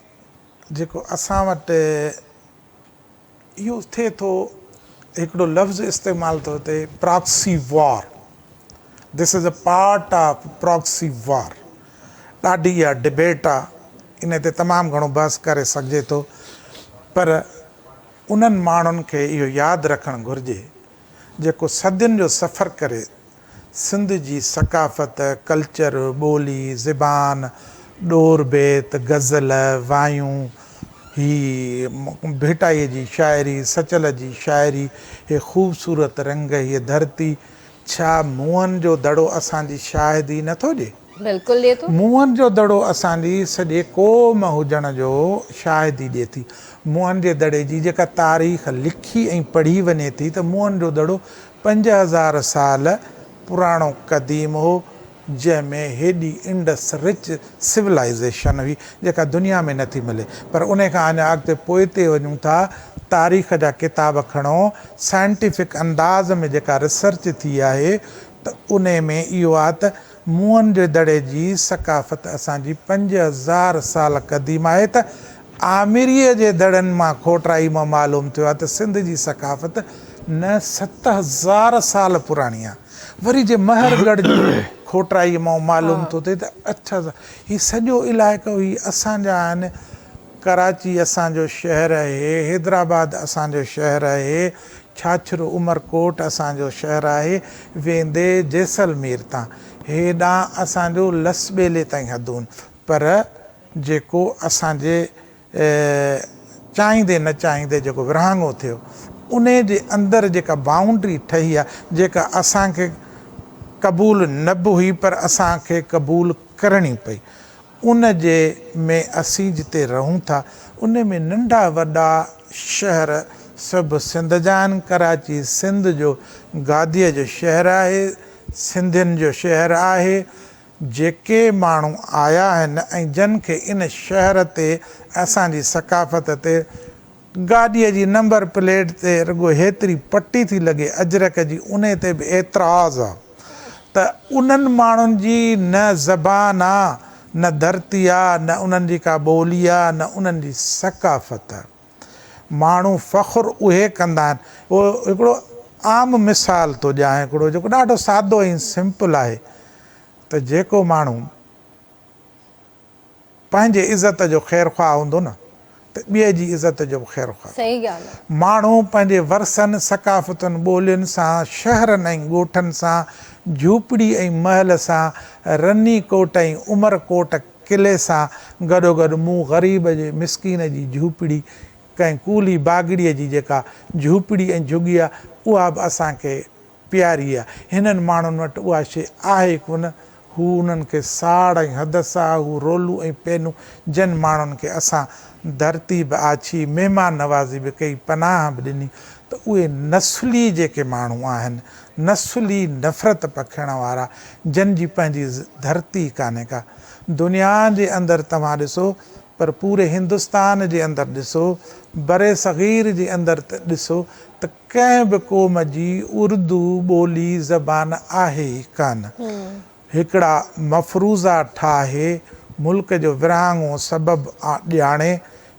जेको असां वटि इहो थिए थो, हिकिड़ो लफ़्ज़ इस्तेमालु थो थिए, proxy war. This is a part of proxy war. ॾाढी इहा डिबेट आहे, इन ते तमामु घणो बहस करे सघिजे थो, पर उन्हनि माण्हुनि खे इहो यादि रखणु घुरिजे जेको सदियुनि जो सफ़र करे सिंध जी सकाफ़त, कल्चर, ॿोली, ज़बान, ॾोर बेत, गज़ल, वायूं, ही भेटाईअ जी शाइरी, सचल जी शाइरी, हे ख़ूबसूरत रंग, हीअ धरती, छा मुंहंनि जो दड़ो असांजी शाहिदी नथो ॾिए? बिल्कुलु ॾिए थो। मुंहंनि जो दड़ो असांजी सॼे क़ौम हुजण जो शाहिदी ॾिए थी। मुंहंनि जे दड़े जी जेका तारीख़ लिखी ऐं पढ़ी वञे थी त मुंहंनि जो दड़ो 5000 साल पुराणो क़दीम हो, जंहिंमें हेॾी इंडस रिच सिविलाइज़ेशन हुई जेका दुनिया में नथी मिले। पर उन खां अञा अॻिते पोइते वञूं था, तारीख़ जा किताब खणो, साइंटिफिक अंदाज़ में जेका रिसर्च थी आहे त उन में इहो आहे त मुंहंनि जे दड़े जी सकाफ़त असांजी 5000 साल क़दीम आहे। त आमिरीअ जे दड़नि मां खोटराई मां मालूम थियो आहे त सिंध जी सकाफ़त न 7000 साल पुराणी आहे। वरी जे महरगढ़ जी खोटराई मां मालूम थो थिए त 8000। हीउ सॼो इलाइक़ो ही असांजा आहिनि। कराची असांजो शहर आहे, हैदराबाद असांजो शहर आहे, छाछरो उमरकोट असांजो शहर आहे, वेंदे जैसलमेर तां हेॾां असांजो लसबेले ताईं हदूं। पर जेको असांजे चाहींदे न चाहींदे जेको विरहाङो थियो, उन जे अंदरि जेका बाउंड्री ठही आहे, जेका असांखे क़बूल न बि हुई पर असांखे क़बूल करणी पई, उन जे में असीं जिते रहूं था उन में नंढा वॾा शहर सभु सिंध जा आहिनि। कराची सिंध जो गादीअ जो शहर आहे, सिंधियुनि जो शहर आहे। जेके माण्हू आया आहिनि ऐं जिन खे इन शहर ते असांजी सकाफ़त ते गाॾीअ जी नंबर प्लेट ते रुॻो हेतिरी पटी थी लॻे अजरक जी, उन ते बि एतिराज़ आहे त उन्हनि माण्हुनि जी न ज़बान आहे, न धरती आहे, न उन्हनि जी का ॿोली आहे, न उन्हनि जी सकाफ़त आहे। माण्हू फ़ख़ुरु उहे कंदा आहिनि। उहो हिकिड़ो आम मिसाल थो ॾियां, हिकिड़ो जेको ॾाढो सादो ऐं सिंपल आहे त जेको माण्हू पंहिंजे इज़त जो ख़ैरु ख़्वाह हूंदो न त ॿिए जी इज़त जो बि ख़ैरु ख़्वाह। सही ॻाल्हि आहे। माण्हू पंहिंजे वरसनि, सकाफ़तुनि, ॿोलियुनि सां, शहरनि ऐं ॻोठनि सां, झूपड़ी ऐं महल सां, रनी कोट ऐं उमरकोट किले सां गॾोगॾु मूं ग़रीब जे मिसकीन जी झूपड़ी, कंहिं कूली बागड़ीअ जी जेका झूपड़ी ऐं झुगी आहे, उहा बि असांखे प्यारी आहे। हिननि माण्हुनि वटि उहा शइ आहे कोन। हू उन्हनि खे साड़ ऐं हद सां हू रोलूं ऐं पेनूं, जिन माण्हुनि खे असां धरती बि आछी, महिमान नवाज़ी बि कई, पनाह बि ॾिनी, त उहे नस्ली जेके माण्हू आहिनि, नस्ली नफ़रत पखण वारा, जिन जी पंहिंजी धरती कान्हे का। दुनिया जे अंदरि तव्हां ॾिसो, पर पूरे हिंदुस्तान जे अंदरि ॾिसो, बरे सग़ीर जे अंदरि त ॾिसो त कंहिं बि क़ौम जी उर्दू ॿोली ज़बान आहे ई कान। हिकिड़ा मफ़रूज़ा ठाहे मुल्क जो विरहाङो सबबु ॼाणे,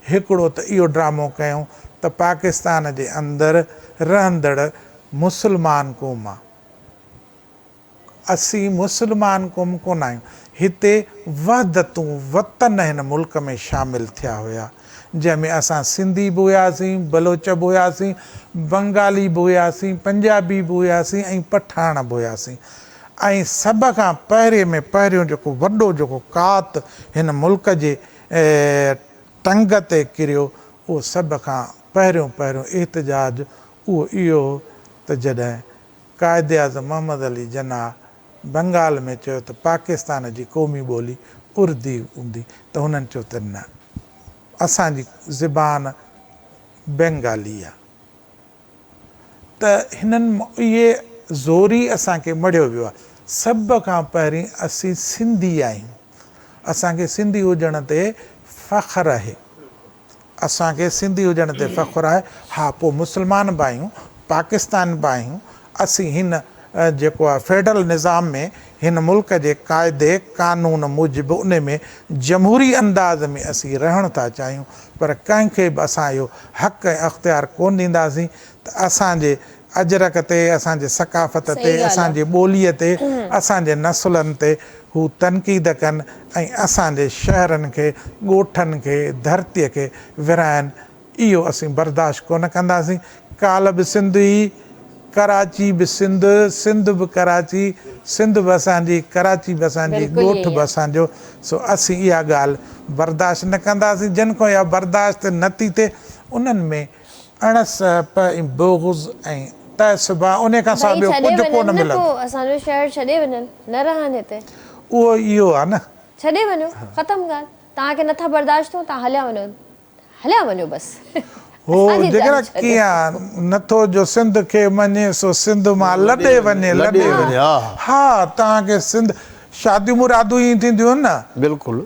हिकिड़ो त इहो ड्रामो कयूं त पाकिस्तान जे अंदरि रहंदड़ मुस्लमान क़ौम आहे, असीं मुस्लमान क़ौम कोन आहियूं। हिते वहदतूं वतन हिन मुल्क में शामिलु थिया हुया, जंहिंमें असां सिंधी बि हुयासीं, बलोच बि हुयासीं, बंगाली बि हुयासीं, पंजाबी बि हुयासीं ऐं पठान बि हुयासीं। ऐं सभ खां पहिरें में पहिरियों जेको वॾो जेको कात हिन मुल्क जे टंग ते किरियो, उहो सभ खां पहिरियों एहतजाज उहो इहो त जॾहिं क़ाइदे आज़म मोहम्मद अली जिन्ना बंगाल में चयो त पाकिस्तान जी क़ौमी ॿोली उर्दू हूंदी, त हुननि चयो त न, असांजी ज़बान बंगाली आहे। त हिननि इहे ज़ोरी असांखे मढ़ियो वियो आहे। सभ खां पहिरीं असीं सिंधी आहियूं, असांखे सिंधी हुजण ते फ़ख़्रु आहे, असांखे सिंधी हुजण ते फ़ख़्रु आहे। हा, पोइ मुस्लमान बि आहियूं, पाकिस्तान बि आहियूं, असीं हिन जेको आहे फेडरल निज़ाम में हिन मुल्क जे क़ाइदे क़ानून मूजिबि उन में जमहूरी अंदाज़ में असीं रहणु था चाहियूं, पर कंहिंखे बि असां इहो हक़ ऐं अख़्तियार कोन ॾींदासीं त असांजे अजरक ते, असांजे सकाफ़त ते, असांजे ॿोलीअ ते, असांजे नसुलनि ते हू तनक़ीद कनि ऐं असांजे शहरनि खे, ॻोठनि खे, धरतीअ खे विराइनि, इहो असीं बर्दाश्त कोन कंदासीं। काल बि सिंध हुई, कराची बि सिंध, सिंध बि कराची, सिंध बि असांजी, कराची बि असांजी, ॻोठ बि असांजो। सो असीं इहा ॻाल्हि बर्दाश्त न कंदासीं। जिन खां इहा बर्दाश्त न थी थिए उन्हनि में अणस ऐं बुग़्ज़ ऐं तअसुबा, उन खां सवाइ ॿियो कुझु कोन मिलंदो। असांजो शहर छॾे वञनि, न रहनि हिते, उहो इहो आहे न, छॾे वञो, ख़तमु ॻाल्हि। तव्हांखे नथा बर्दाश्त थियो, तव्हां हलिया वञो बसि। हो जेकर कीअं नथो जो सिंध खे मञे सो सिंध मां लॾे वञे, लॾे वञे। हा, तव्हांखे सिंध शादियूं मुरादियूं ई थींदियूं आहिनि न, बिल्कुलु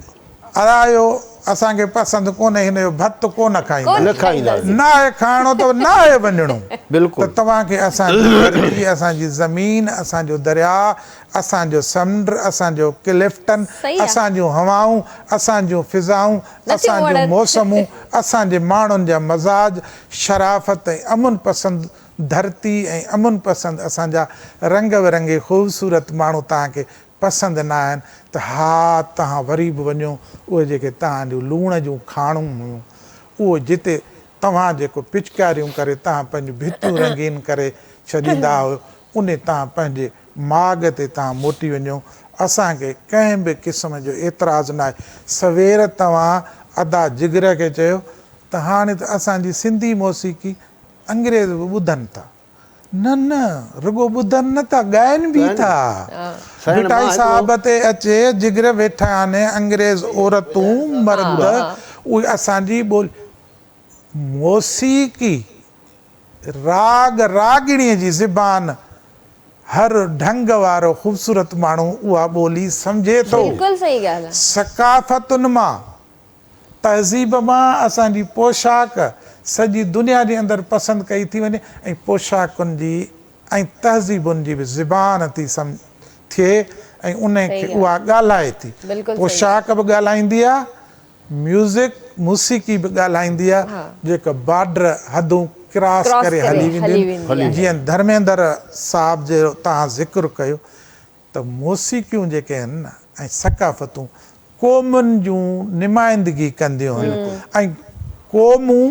आयो असांखे पसंदि कोन्हे, हिन जो भत कोन खाईंदा, न खाईंदासीं, न आहे खाइणो त न आहे वञिणो। बिल्कुलु। त तव्हांखे असांजी धरती, असांजी ज़मीन, असांजो दरिया, असांजो समुंड, असांजो क्लिफ्टन, असांजूं हवाऊं, असांजूं फिज़ाऊं, असांजूं मौसमूं, असांजे माण्हुनि जा मज़ाज, शराफ़त ऐं अमुन पसंदि धरती ऐं अमुन पसंदि असांजा रंग बिरंगे ख़ूबसूरत माण्हू तव्हांखे पसंदि न आहिनि त हा, तव्हां वरी बि वञो उहे जेके तव्हां लूण जूं खाणूं हुयूं, उहो जिते तव्हां जेको पिचकारियूं करे तव्हां पंहिंजूं भितियूं रंगीन करे छॾींदा हुयो, उन तव्हां पंहिंजे माॻ ते तव्हां मोटी वञो। असांखे कंहिं बि क़िस्म जो एतिराज़ु न आहे। सवेर तव्हां अदा जिगर खे चयो त हाणे त असांजी सिंधी मौसीक़ी अंग्रेज़ बि ॿुधनि था। न न, रुॻो ॿुधनि न था, ॻाइनि बि था। बिटाई साहब ते अचे, जिगर वेठा आहिनि अंग्रेज़ औरतूं मर्द, उहे असांजी ॿोली मौसीक़ी, राग रागिणीअ जी ज़बान, हर ढंग वारो ख़ूबसूरत माण्हू उहा ॿोली सम्झे थो। बिल्कुलु सही ॻाल्हि आहे। सकाफ़तुनि मां, तहज़ीब मां असांजी पोशाक सॼी दुनिया जे अंदरि पसंदि कई थी वञे ऐं पोशाकुनि जी ऐं तहज़ीबुनि जी बि ज़बान थी थिए ऐं उन खे उहा ॻाल्हाए थी। पोशाक बि ॻाल्हाईंदी आहे, म्यूज़िक मौसीक़ी बि ॻाल्हाईंदी आहे, जेका बॉर्डर हदूं क्रॉस करे हली वेंदियूं। जीअं धर्मेंद्र साहब जो तव्हां ज़िक्र कयो त मौसीक़ियूं जेके आहिनि न ऐं सकाफ़तूं क़ौमुनि जूं नुमाइंदगी कंदियूं आहिनि ऐं क़ौमूं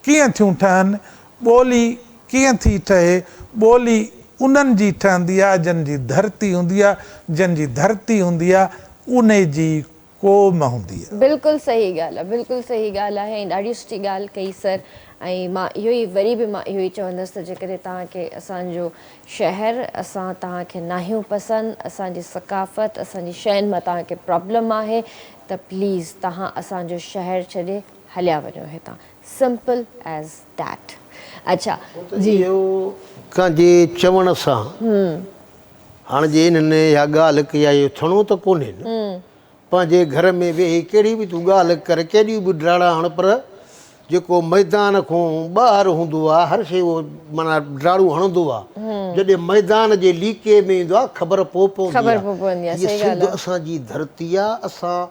कीअं थियूं ठहनि, ॿोली कीअं थी ठहे, ॿोली उन्हनि जी ठहंदी आहे जिन जी धरती हूंदी आहे, जिन जी धरती हूंदी आहे उन जी क़ौम हूंदी आहे। बिल्कुलु सही ॻाल्हि आहे, बिल्कुलु सही ॻाल्हि आहे ऐं ॾाढी सुठी ॻाल्हि कई सर। ऐं मां इहो ई वरी बि मां इहो ई चवंदसि त जेकॾहिं तव्हांखे असांजो शहर, असां तव्हांखे नाहियूं पसंदि, असांजी सकाफ़त, असांजी शयुनि मां तव्हांखे प्रॉब्लम आहे त प्लीज़ तव्हां असांजो शहर छॾे हलिया वञो हितां, सिंपल एज़ दैट। अच्छा जी, कंहिंजे चवण सां हाणे जे हिननि इहा ॻाल्हि कई आहे, इहो थियणो त कोन्हे न। पंहिंजे घर में वेही कहिड़ी बि तूं ॻाल्हि कर, केॾियूं बि ड्राड़ा हण, पर जेको मैदान खां ॿाहिरि हूंदो आहे हर शइ उहो माना ड्राड़ू हणंदो आहे। जॾहिं मैदान जे लीके में ईंदो आहे ख़बर पवंदी आहे। हीअ सिंध असांजी धरती आहे, असां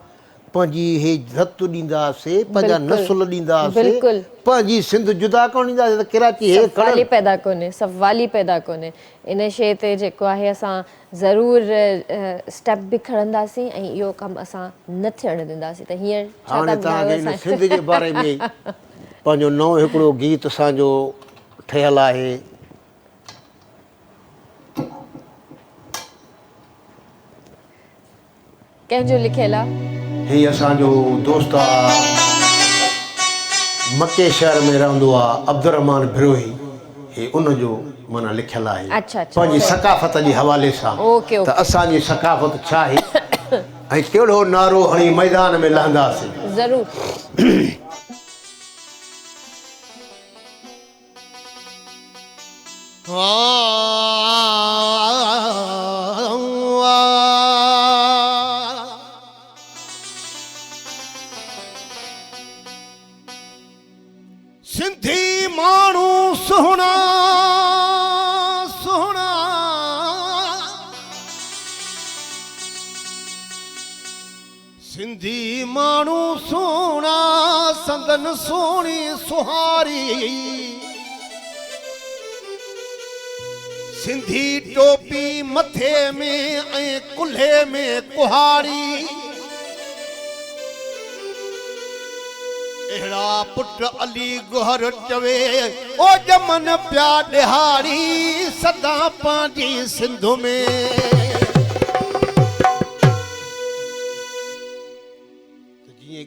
पंहिंजी हे इज़त ॾींदासीं, पंहिंजा नसुल ॾींदासीं, पंहिंजी सिंध जुदा कोन ॾींदासीं त कराची हे सवाल ई पैदा कोन्हे, सवाल ई पैदा कोन्हे। इन शइ ते जेको आहे असां ज़रूरु स्टेप बि खणंदासीं ऐं इहो कमु असां न थियणु ॾींदासीं। त हींअर हाणे तव्हांखे हिन सिंध जे बारे में पंहिंजो नओं हिकिड़ो गीत असांजो ठहियलु आहे, कंहिंजो लिखियलु आहे? ही असांजो दोस्त आहे, मके शहर में रहंदो आहे, अब्दुर्रहमान बिरोही, हे उनजो माना लिखियलु आहे पंहिंजी सकाफ़त जे हवाले सां त असांजी सकाफ़त छा आहे ऐं कहिड़ो नारो हणी मैदान में लहंदासीं। ज़रूरु। सिंधी माण्हू सोना संदन सोनी सुहारी सिंधी टोपी मथे में ऐं कुल्हे में कुहाड़ी अहिड़ा पुट अली गुहर चवे ओ जमन प्या ॾिहाड़ी सदा पंहिंजी सिंध में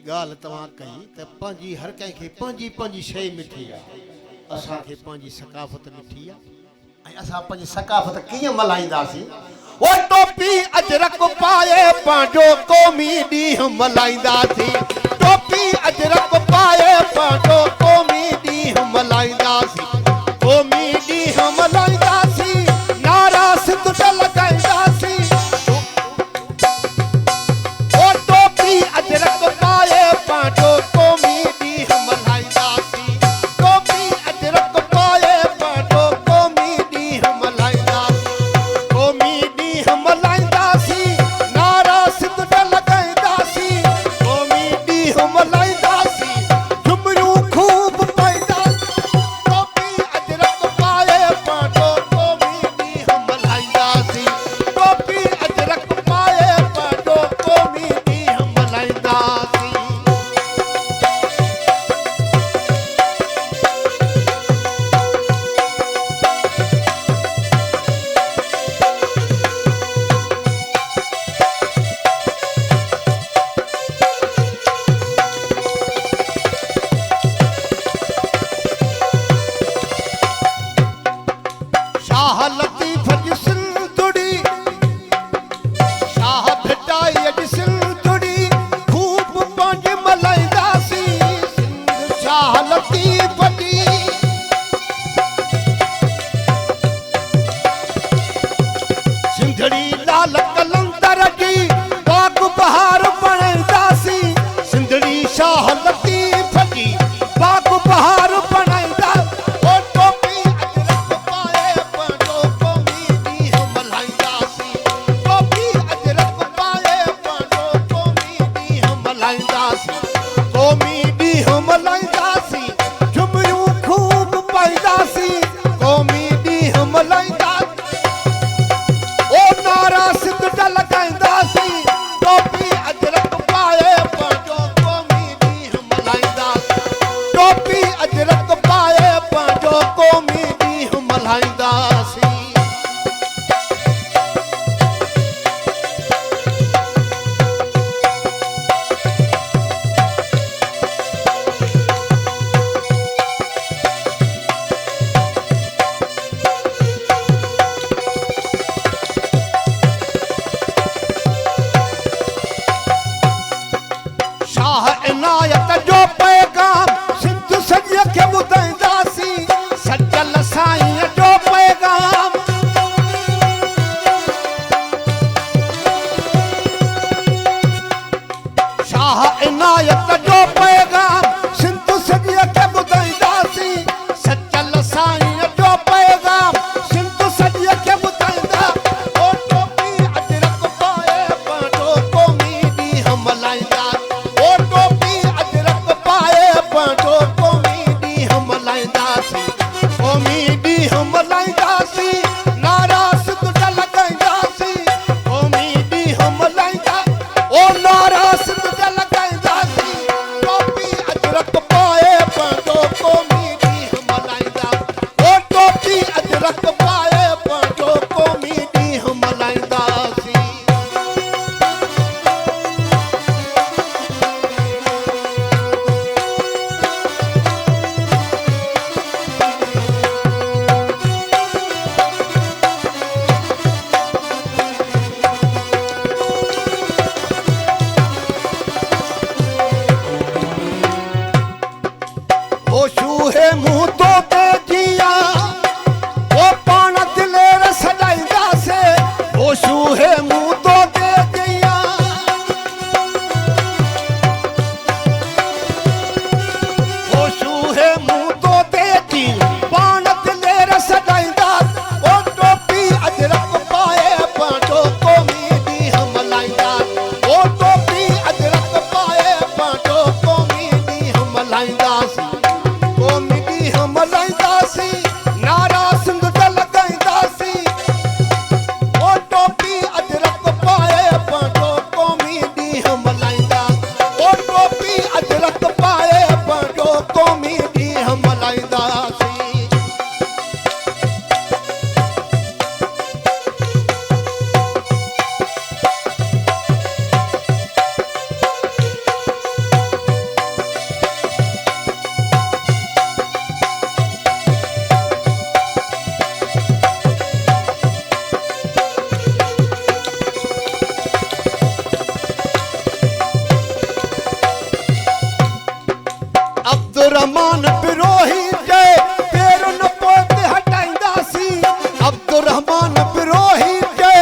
ॻाल्हि तव्हां कई त पंहिंजी हर कंहिंखे पंहिंजी शइ मिठी आहे असांखे पंहिंजी सकाफ़त मिठी आहे ऐं असां पंहिंजी सकाफ़त कीअं मल्हाईंदासीं ओ टोपी अजरक पाए पंहिंजो क़ौमी ॾींहुं मल्हाईंदासीं टोपी अजरक पाए पंहिंजो क़ौमी ॾींहुं मल्हाईंदासीं क़ौमी ॾींहुं मल्हाईंदासीं नारा सिंध ते लॻाईंदासीं ओ टोपी अजरक पाए पंहिंजो क़ौमी ॾींहुं मल्हाईंदासीं टोपी अजरक पाए पंहिंजो क़ौमी ॾींहुं मल्हाईंदासीं क़ौमी ॾींहुं मल्हाईंदासीं नारा सिंध ते लॻाईंदासीं क़ौमी ॾींहुं मल्हाईंदासीं झुमरियूं खूब पाईंदासीं टोपी अजरक पाए पंहिंजो क़ौमी ॾींहुं मल्हाईंदासीं टोपी अजरक पाए पंहिंजो क़ौमी ॾींहुं मल्हाईंदासीं शाह लतीफ़ जी सिंधुड़ी शाह भिटाई जी सिंधुड़ी खूब पंहिंजे मल्हाईंदासीं सिंध शाह लतीफ़ जी सिंधड़ी लाल कलंदर जी बाग बहार बणाईंदासीं सिंधड़ी शाह लतीफ़ जी बाग बहार बणाईंदा ओ टोपी अजरक पाए पंहिंजो क़ौमी ॾींहुं मल्हाईंदासीं टोपी अजरक पाए पंहिंजो क़ौमी ॾींहुं मल्हाईंदासीं क़ौमी ॾींहुं मल्हाईंदासीं झुमरियूं खूब पाईंदासीं क़ौमी ॾींहुं मल्हाईंदासीं ओ नारा सिंध ते लॻाईंदासीं टोपी अजरक पाए पंहिंजो क़ौमी ॾींहुं मल्हाईंदासीं टोपी अजरक पाए पंहिंजो क़ौमी ॾींहुं मल्हाईंदासीं शाह इनायत जो पैगाम सिंध सॼीअ खे ॿुधाईंदासीं सजल साईं जो पैगाम शाह इनायत जो पैगाम सिंध सॼीअ खे ॿुधाईंदासीं सजल साईं जो पैगाम सिंध सॼीअ खे ॿुधाईंदा ओ टोपी अजरक पाए पंहिंजो क़ौमी ॾींहुं मल्हाईंदा ओ टोपी अजरक पाए पंहिंजो क़ौमी ॾींहुं मल्हाईंदासीं क़ौमी ॾींहुं मल्हाईंदासीं नारा सिंध ते लॻाईंदासीं क़ौमी ॾींहुं मल्हाईंदा ओ नारा सिंध ते लॻाईंदासीं अब्दुर्रहमान बिरोही जे पेर न पोत हटाईंदासी अब्दुर्रहमान बिरोही जे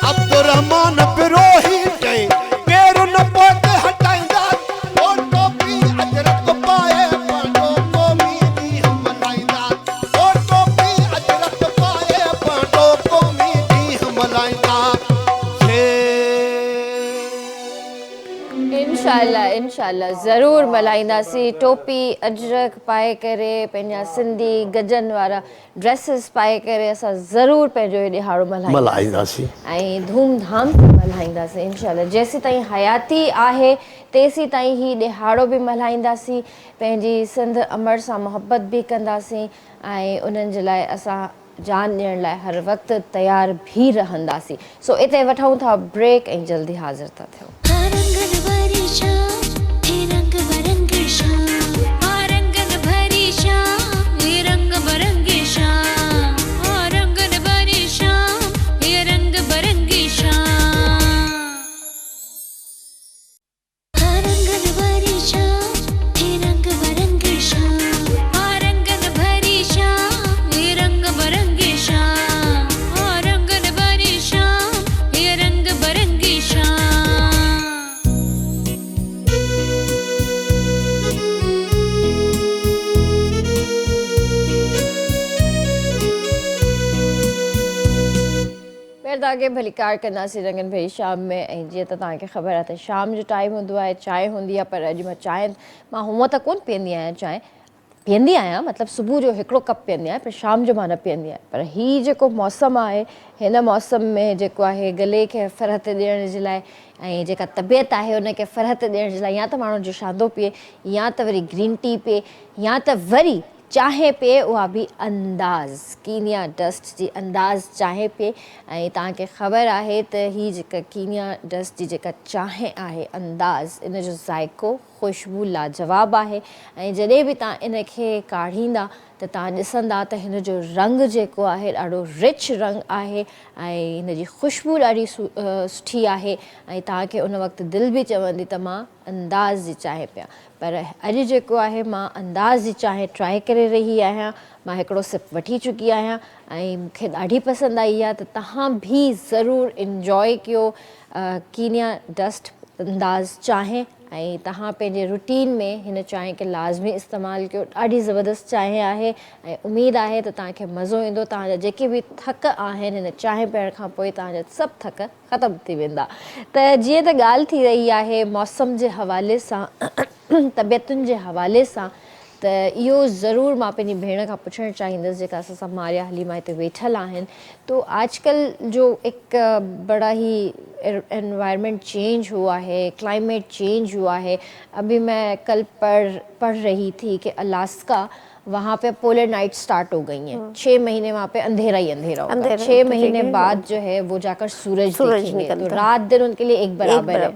अब्दुर्रहमान बिरोही जे पेर न पोत हटाईंदा ओ टोपी अजरक पाए पांडो कोमी दी हम मनाईंदा ओ टोपी अजरक पाए पांडो कोमी दी हम मनाईंदा इंशाल्लाह इंशाल्लाह ज़रूर मल्हाईंदासीं टोपी अजरक पाए करे पंहिंजा सिंधी गजन वारा ड्रेसिस पाए करे असां ज़रूर पंहिंजो हे ॾिहाड़ो मल्हाईंदासीं ऐं धूमधाम सां मल्हाईंदासीं इंशाल्लाह जेसीं ताईं हयाती आहे तेसीं ताईं ही ॾिहाड़ो बि मल्हाईंदासीं पंहिंजी सिंध अमर सां मोहबत बि कंदासीं ऐं उन्हनि जे लाइ असां जान ॾियण लाइ हर वक़्तु तयारु बि रहंदासीं सो इते वठूं था ब्रेक ऐं जल्दी हाज़िर था थियूं आगे भली कार कंदासीं रंगन भरी शाम में ऐं जीअं त तव्हांखे ख़बर आहे त शाम जो टाइम हूंदो आहे चांहि हूंदी आहे पर अॼु मां हूअं त कोन पीअंदी आहियां चांहि पीअंदी आहियां मतिलबु सुबुह जो हिकिड़ो कप पीअंदी आहियां पर शाम जो मां न पीअंदी आहियां पर हीउ जेको मौसमु आहे हिन मौसम में जेको आहे गले खे फ़रहत ॾियण जे लाइ ऐं जेका तबियत आहे उनखे फ़रहत ॾियण जे लाइ या त माण्हू जोशांदो पीए या त वरी ग्रीन टी पीए या त वरी चांहि पीए उहा बि अंदाज़ कीनिया डस्ट जी अंदाज़ चांहि पीए ऐं तव्हांखे ख़बर आहे त हीअ जेका कीनिया डस्ट जी जेका चांहि आहे अंदाज़ इन जो ज़ाइको ख़ुशबू लाजवाब आहे ऐं जॾहिं बि तव्हां इनखे काढ़ींदा त तव्हां ॾिसंदा त हिन जो रंग जेको आहे ॾाढो रिच रंग आहे ऐं हिन जी ख़ुशबू ॾाढी सुठी आहे ऐं तव्हांखे उन वक़्तु दिलि बि चवंदी त मां अंदाज़ जी चांहि पिया पर अॼु जेको आहे मां अंदाज़ जी चांहि ट्राए करे रही आहियां मां हिकिड़ो सिप वठी चुकी आहियां ऐं मूंखे ॾाढी पसंदि आई आहे त तव्हां बि ज़रूरु इंजॉय कयो कीनिया डस्ट अंदाज़ चांहि ऐं तव्हां पंहिंजे रूटीन में हिन चांहि खे लाज़मी इस्तेमालु कयो ॾाढी ज़बरदस्त चांहि आहे ऐं उमेदु आहे त तव्हांखे मज़ो ईंदो तव्हांजा जेके बि थक आहिनि हिन चांहि पीअण खां पोइ तव्हांजा सभु थक ख़तमु थी वेंदा त जीअं त ॻाल्हि थी रही आहे मौसम जे हवाले सां तबियतुनि जे हवाले सां त इहो ज़रूरु मां पंहिंजी भेण खां पुछणु चाहींदसि जेका असां सां मारिया हलीमा हिते वेठल आहिनि तो आजकल जो हिकु बड़ा ही एनवायरनमेंट चेंज हुआ है क्लाइमेट चेंज हुआ है अभी मैं कल पढ़ रही थी कि अलास्का वहाँ पे पोलर नाइट स्टार्ट हो गई हैं 6 महीने वहाँ पे अंधेरा ही अंधेरा होगा 6 महीने बाद जो है वो जाकर सूरज दिखेंगे तो रात दिन उनके लिए एक बराबर है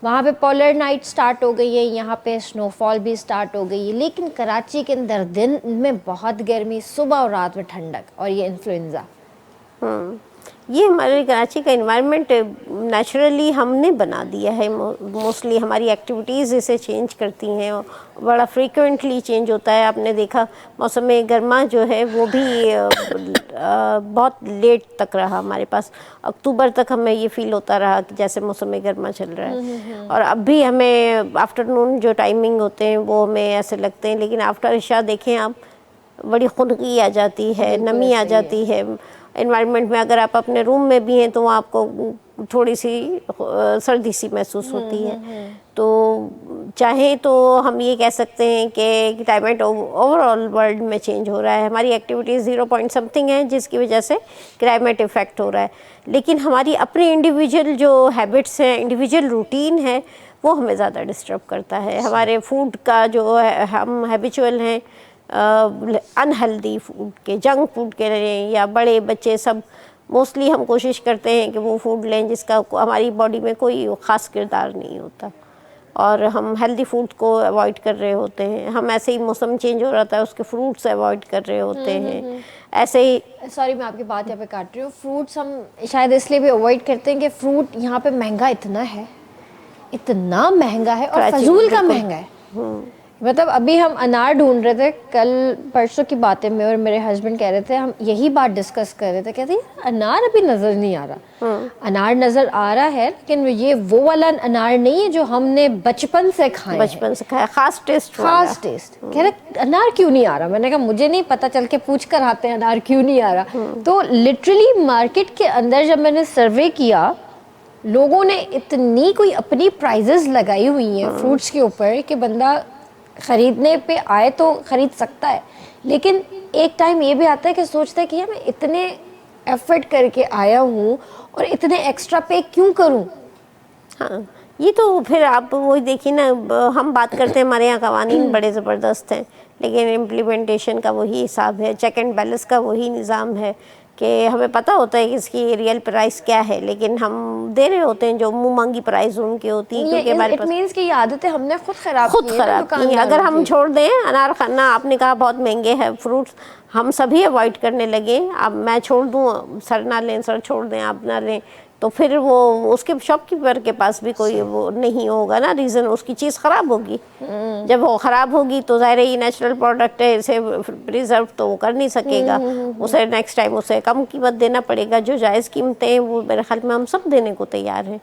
वहाँ पे पोलर नाइट स्टार्ट हो गई है यहाँ पे स्नोफॉल भी स्टार्ट हो गई है लेकिन कराची के अंदर दिन में बहुत गर्मी सुबह और रात में ठंडक और ये इन्फ्लुएंजा ये हमारे कराची का इन्वायरमेंट नेचुरली हमने बना दिया है मोस्टली हमारी एक्टिविटीज़ इसे चेंज करती हैं बड़ा फ्रीक्वेंटली चेंज होता है आपने देखा मौसम गर्मा जो है वो भी बहुत लेट तक रहा हमारे पास अक्टूबर तक हमें ये फील होता रहा कि जैसे मौसम गर्मा चल रहा है और अब भी हमें आफ्टरनून जो टाइमिंग होते हैं वो हमें ऐसे लगते हैं लेकिन आफ्टर इशा देखें आप बड़ी खुनकी आ जाती है नमी आ जाती है एनवायरनमेंट में अगर आप अपने रूम में भी हैं तो वहाँ आपको थोड़ी सी सर्दी सी महसूस होती है तो चाहे तो हम ये कह सकते हैं कि क्लाइमेट ओवरऑल वर्ल्ड में चेंज हो रहा है हमारी एक्टिविटीज़ 0 पॉइंट समथिंग है जिसकी वजह से क्लाइमेट इफ़ेक्ट हो रहा है लेकिन हमारी अपनी इंडिविजुअल जो हैबिट्स हैं इंडिविजुअल रूटीन है वो हमें ज़्यादा डिस्टर्ब करता है हमारे फूड का जो है हम हैबिचुअल हैं अनहेल्दी फूड के जंक फूड के लें या बड़े बच्चे सब मोस्टली हम कोशिश करते हैं कि वो फूड लें जिसका हमारी बॉडी में कोई ख़ास किरदार नहीं होता और हम हेल्दी फूड को अवॉइड कर रहे होते हैं, हम ऐसे ही मौसम चेंज हो रहा है उसके फ्रूट्स अवॉइड कर रहे होते हैं, ऐसे ही। सॉरी मैं आपकी बात यहाँ पे काट रही हूँ। फ्रूट्स हम शायद इसलिए भी अवॉइड करते हैं कि फ्रूट यहाँ पे महंगा इतना है, इतना महंगा है और प्राचीन, फजूल का बिल्कुल। महंगा है। मतलब अभी हम अनार ढूंढ रहे थे, कल परसों की बातें में और मेरे हस्बैंड कह रहे थे, हम यही बात डिस्कस कर रहे थे, कहते हैं अनार अभी नज़र नहीं आ रहा। अनार नज़र आ रहा है लेकिन ये वो वाला अनार नहीं है जो हमने बचपन से खाए हैं। बचपन से खाया, खास टेस्ट खास टेस्ट। कह रहे अनार क्यों नहीं आ रहा? मैंने कहा मुझे नहीं पता, चल के पूछ कर आते हैं अनार क्यों नहीं आ रहा। तो लिटरली मार्केट के अंदर जब मैंने सर्वे किया, लोगों ने इतनी कोई अपनी प्राइजेस लगाई हुई हैं फ्रूट्स के ऊपर कि बंदा खरीदने पे आए तो खरीद सकता है, लेकिन एक टाइम ये भी आता है कि सोचता है कि यार मैं इतने एफर्ट करके आया हूँ और इतने एक्स्ट्रा पे क्यों करूँ। हाँ, ये तो फिर आप वही देखिए ना, हम बात करते हैं हमारे यहाँ कवानीन बड़े ज़बरदस्त हैं, लेकिन इम्प्लीमेंटेशन का वही हिसाब है, चेक एंड बैलेंस का वही निज़ाम है कि हमें पता होता है कि इसकी रियल प्राइस क्या है, लेकिन हम दे रहे होते हैं जो मुंह मांगी प्राइस उनकी होती है, क्योंकि हमारे पास मींस कि ये आदतें हमने खुद खराब की हैं। अगर हम छोड़ दें अनार खाना, आपने कहा बहुत महंगे हैं फ्रूट्स, हम सभी अवॉइड करने लगे, अब मैं छोड़ दूँ, सर ना लें, सर छोड़ दें, आप ना लें, तो फिर वो उसके शॉपकीपर के पास भी कोई वो नहीं होगा ना रीज़न, उसकी चीज़ ख़राब होगी। जब वो ख़राब होगी तो ज़ाहिर है ये नेचुरल प्रोडक्ट है, इसे प्रिजर्व तो वो कर नहीं सकेगा, उसे नेक्स्ट टाइम उसे कम कीमत देना पड़ेगा। जो जायज़ कीमतें हैं वो मेरे ख्याल में हम सब देने को तैयार हैं,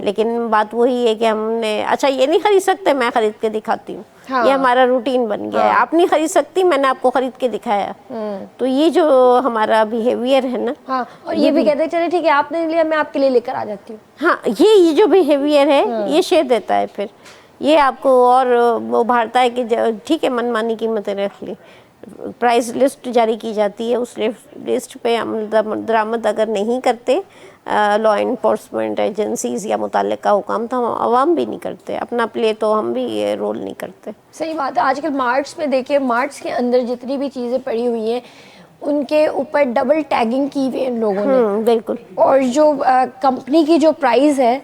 लेकिन बात वही है कि हमने अच्छा ये नहीं खरीद सकते, मैं ख़रीद के दिखाती हूँ। हाँ। ये हमारा रूटीन बन गया है, आप नहीं खरीद सकती, मैंने आपको खरीद के दिखाया। तो ये जो हमारा बिहेवियर है ना, हाँ, और ये भी कहते हैं चलिए ठीक है आपने लिया मैं आपके लिए लेकर आ जाती हूँ। हाँ, ये जो बिहेवियर है ये शेयर देता है, फिर ये आपको और उभारता है कि ठीक है मनमानी कीमतें रख ली, प्राइस लिस्ट जारी की जाती है, उस लिस्ट पे अमल दरामद अगर नहीं करते लॉ इन्फोर्समेंट एजेंसीज या मुताल्लिका हुकाम, तो हम आवाम भी नहीं करते, अपना प्ले तो हम भी ये रोल नहीं करते। सही बात है। आजकल मार्ट्स में देखिए, मार्ट्स के अंदर जितनी भी चीज़ें पड़ी हुई हैं उनके ऊपर डबल टैगिंग की हुई है इन लोगों ने, बिल्कुल, और जो कंपनी की जो प्राइस है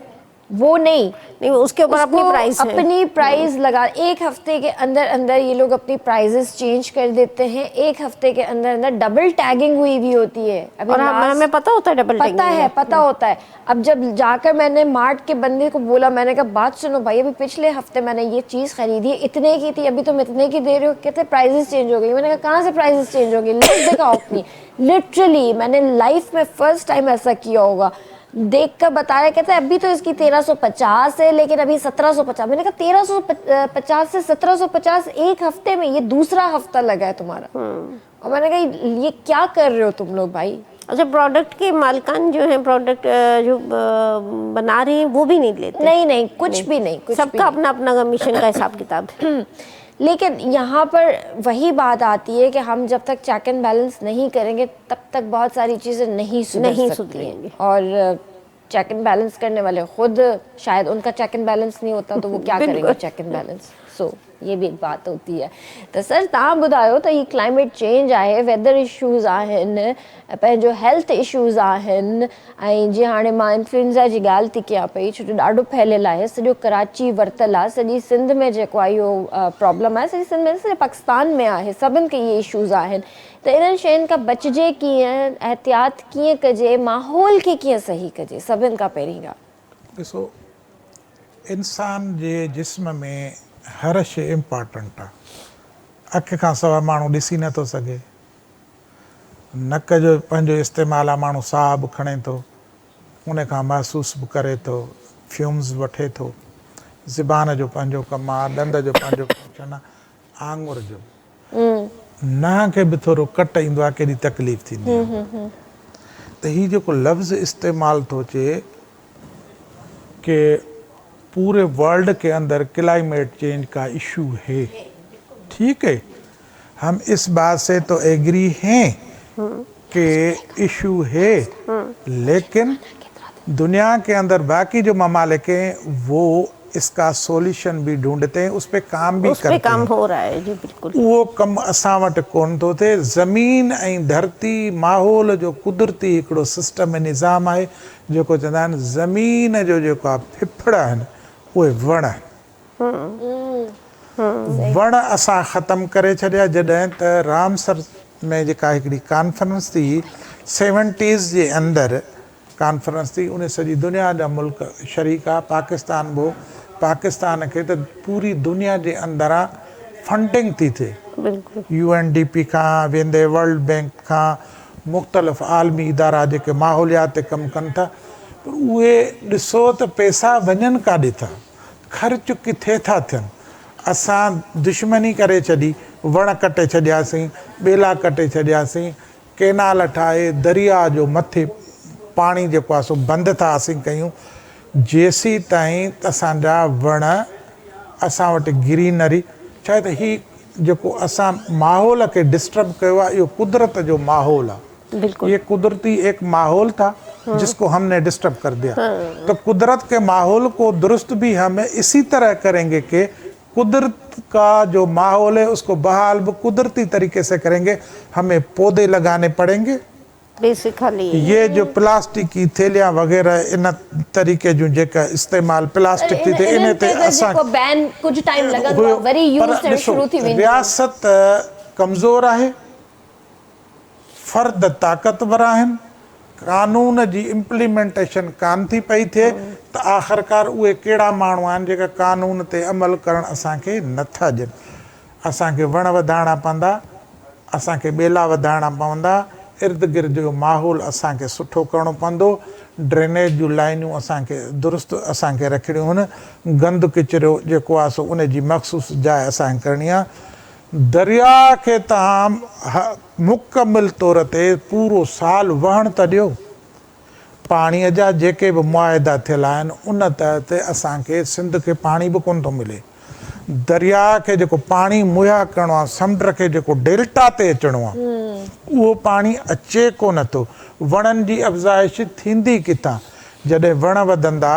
वो नहीं, उसके ऊपर अपनी प्राइस लगा, एक हफ्ते के अंदर अंदर ये लोग अपनी प्राइसेस चेंज कर देते हैं, एक हफ्ते के अंदर अंदर डबल टैगिंग हुई भी होती है। अभी और हमें पता होता है डबल टैगिंग, पता होता है। अब जब जाकर मैंने मार्ट के बंदे को बोला, मैंने कहा बात सुनो भाई, अभी पिछले हफ्ते मैंने ये चीज़ खरीदी इतने की थी, अभी तुम इतने की दे रहे हो, कहते प्राइसेस चेंज हो गई। मैंने कहा कहाँ से प्राइसेस चेंज हो गई, लिस्ट दिखाओ अपनी। लिटरली मैंने लाइफ में फर्स्ट टाइम ऐसा किया होगा, देख कर बता रहे, कहते हैं अभी तो इसकी 1350 है लेकिन अभी 1750। मैंने कहा 1350 से 1750 एक हफ्ते में, ये दूसरा हफ्ता लगा है तुम्हारा। और मैंने कहा ये क्या कर रहे हो तुम लोग भाई। अच्छा, प्रोडक्ट के मालिकान जो हैं, प्रोडक्ट जो बना रहे हैं वो भी नहीं लेते? नहीं, कुछ भी नहीं, सबका अपना अपना कमीशन का हिसाब किताब है। लेकिन यहाँ पर वही बात आती है कि हम जब तक चेक एंड बैलेंस नहीं करेंगे तब तक बहुत सारी चीज़ें नहीं सुधरेंगी। और चेक एंड बैलेंस करने वाले खुद शायद उनका चेक एंड बैलेंस नहीं होता तो वो क्या करेंगे चेक एंड बैलेंस। सो ये भी एक बात होती है। तो सर तव्हां ॿुधायो त ही क्लाइमेट चेंज आहे, वेदर इश्यूज़ आहिनि, पंहिंजो हेल्थ इश्यूज़ आहिनि, ऐं जीअं हाणे मां इन्फ्लुएंज़ा जी ॻाल्हि थी कयां पई, छो जो ॾाढो फैलियल आहे, सॼो कराची वरितलु आहे, सॼी सिंध में जेको आहे इहो प्रॉब्लम आहे, सॼी सिंध में सॼे पाकिस्तान में आहे, सभिनि खे इहे इश्यूज़ आहिनि। त इन्हनि शयुनि खां बचिजे कीअं, एहतियात कीअं कजे, माहौल खे कीअं सही कजे, सभिनि खां पहिरीं ॻाल्हि। ॾिसो, इंसान जे जिस्म में हर शइ इम्पॉर्टेंट आहे। अखि खां सवाइ माण्हू ॾिसी नथो सघे, नक जो पंहिंजो इस्तेमालु आहे, माण्हू साह बि खणे थो, उन खां महसूसु बि करे थो, फ्यूम्स वठे थो, ज़बान जो पंहिंजो कमु आहे, ॾंद जो पंहिंजो फंक्शन आहे, आङुर जो, नह खे बि थोरो कट ईंदो आहे, केॾी तकलीफ़ थींदी आहे। त हीउ जेको लफ़्ज़ इस्तेमालु थो अचे कि पूरे वर्ल्ड के अंदर क्लाइमेट चेंज का इशू है, ठीक है, हम इस बात से तो एग्री हैं कि इशू है, लेकिन दुनिया के अंदर बाकी जो ममालिक हैं वो इसका सॉल्यूशन भी ढूंढते हैं, उस पे काम भी करते हैं। काम हो रहा है जी, बिल्कुल। वो कम असां वटि कोन थो थिए। ज़मीन ऐं धरती माहौल जो कुदरती हिकिड़ो सिस्टम ऐं निज़ाम आहे जेको चवंदा आहिनि ज़मीन जो जेको आहे फिफड़ आहिनि उहे वण आहिनि, वण असां ख़तमु करे छॾिया जॾहिं त रामसर में जेका हिकिड़ी कॉन्फ्रेंस थी 70s जे अंदरि कॉन्फ्रेंस थी, उन सॼी दुनिया जा मुल्क शरीक आहे, पाकिस्तान बि, पाकिस्तान खे त पूरी दुनिया जे अंदरां फंडिंग थी थिए, UNDP खां वेंदे वर्ल्ड बैंक खां मुख़्तलिफ़ आलमी इदारा जेके माहौलियात ते कमु कनि था, पर उहे ॾिसो त पैसा वञनि काॾे था, ख़र्च किथे था थियनि। असां दुश्मनी करे छॾी, वण कटे छॾियासीं, ॿेला कटे छॾियासीं, केनाल ठाहे दरिया जो मथे पाणी जेको आहे सो बंदि था असीं कयूं, जेसी ताईं असांजा वण असां वटि ग्रीनरी, छा त ही जेको असां माहौल खे डिस्टर्ब कयो आहे, इहो कुदरत जो माहौल आहे, ये कुदरती एक माहौल था जिसको हमने डिस्टर्ब कर दिया। तो कुदरत के माहौल को दुरुस्त भी हमें इसी तरह करेंगे कि कुदरत का जो माहौल है उसको बहाल भी कुदरती तरीके से करेंगे। हमें पौधे लगाने पड़ेंगे। बेसिकली ये जो प्लास्टिक की थैलियां वगैरह इन तरीके जो जेका इस्तेमाल प्लास्टिक थी थे इन्हें ते असां को बैन कुछ टाइम लगंदो, वरी यूज थियण शुरू थी वेंदी। रियासत कमज़ोर आहे, फर्द ताक़तवर आहिनि, कानून जी इम्प्लीमेंटेशन कान थी पई थिए, त आख़िरकार उहे कहिड़ा माण्हू आहिनि जेका कानून ते अमल करणु असांखे नथा ॾियनि। असांखे वण वधाइणा पवंदा, असांखे ॿेला वधाइणा पवंदा, इर्द गिर्द जो माहौल असांखे सुठो करिणो पवंदो, ड्रेनेज जूं लाइनियूं असांखे दुरुस्त असांखे रखणियूं आहिनि, गंद किचिरो जेको आहे सो उन जी मख़सूस जाइ असांखे करणी आहे। दरिया खे तव्हां मुकमिल तौर ते पूरो साल वहण त ॾियो। पाणीअ जा जेके बि मुआइदा थियल आहिनि उन तहत ते असांखे सिंध खे पाणी बि कोन थो मिले। दरिया खे जेको पाणी मुहैया करिणो आहे, समुंड खे जेको डेल्टा ते अचिणो आहे, उहो पाणी अचे कोन थो। वणनि जी अफ़ज़ाइश थींदी किथां? जॾहिं वण वधंदा,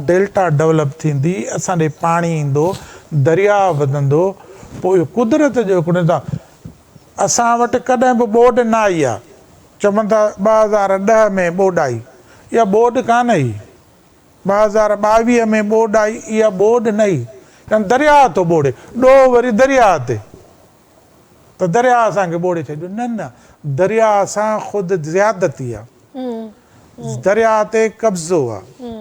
डेल्टा डेवलप थींदी, असां ॾे पाणी ईंदो, दरिया वधंदो, पोइ इहो कुदरत जो हिकिड़ो था। असां वटि कॾहिं बि ॿोॾ न आई आहे, चवनि था 2010 में ॿोॾ आई, इहा ॿोॾ कान आई। 2022 में ॿोॾ आई, इहा ॿोॾ न आई। चवनि दरिया थो ॿोड़े, ॾोह वरी दरिया ते, त दरिया असांखे ॿोड़े छॾियो। न न, दरिया सां ख़ुदि ज़्यादती आहे, दरिया ते कब्ज़ो आहे।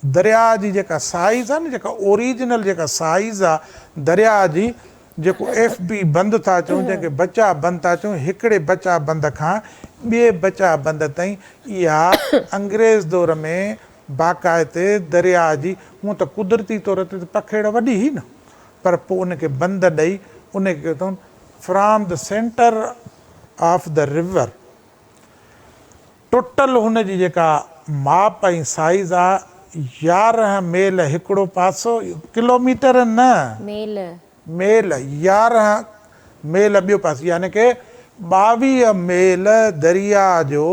दरिया जी जेका साइज़ आहे न, जेका ओरिजिनल जेका साइज़ आहे दरिया जी, जेको FB बंदि था चऊं, जंहिंखे बचा बंदि था चऊं, हिकिड़े बचा बंदि खां ॿिए बचा बंदि ताईं, इहा अंग्रेज़ दौर में बाक़ाइदे दरिया जी, हूअं त कुदरती तौर ते पखेड़ वॾी हुई न, पर पोइ उनखे बंदि ॾेई उनखे अथऊं from the centre of the river, total हुन जी जेका माप ऐं साइज़ आहे 11 मेल हिकिड़ो पासो, किलोमीटर न, मेल 11 मेल ॿियो पासो, यानी कि 22 मेल दरिया जो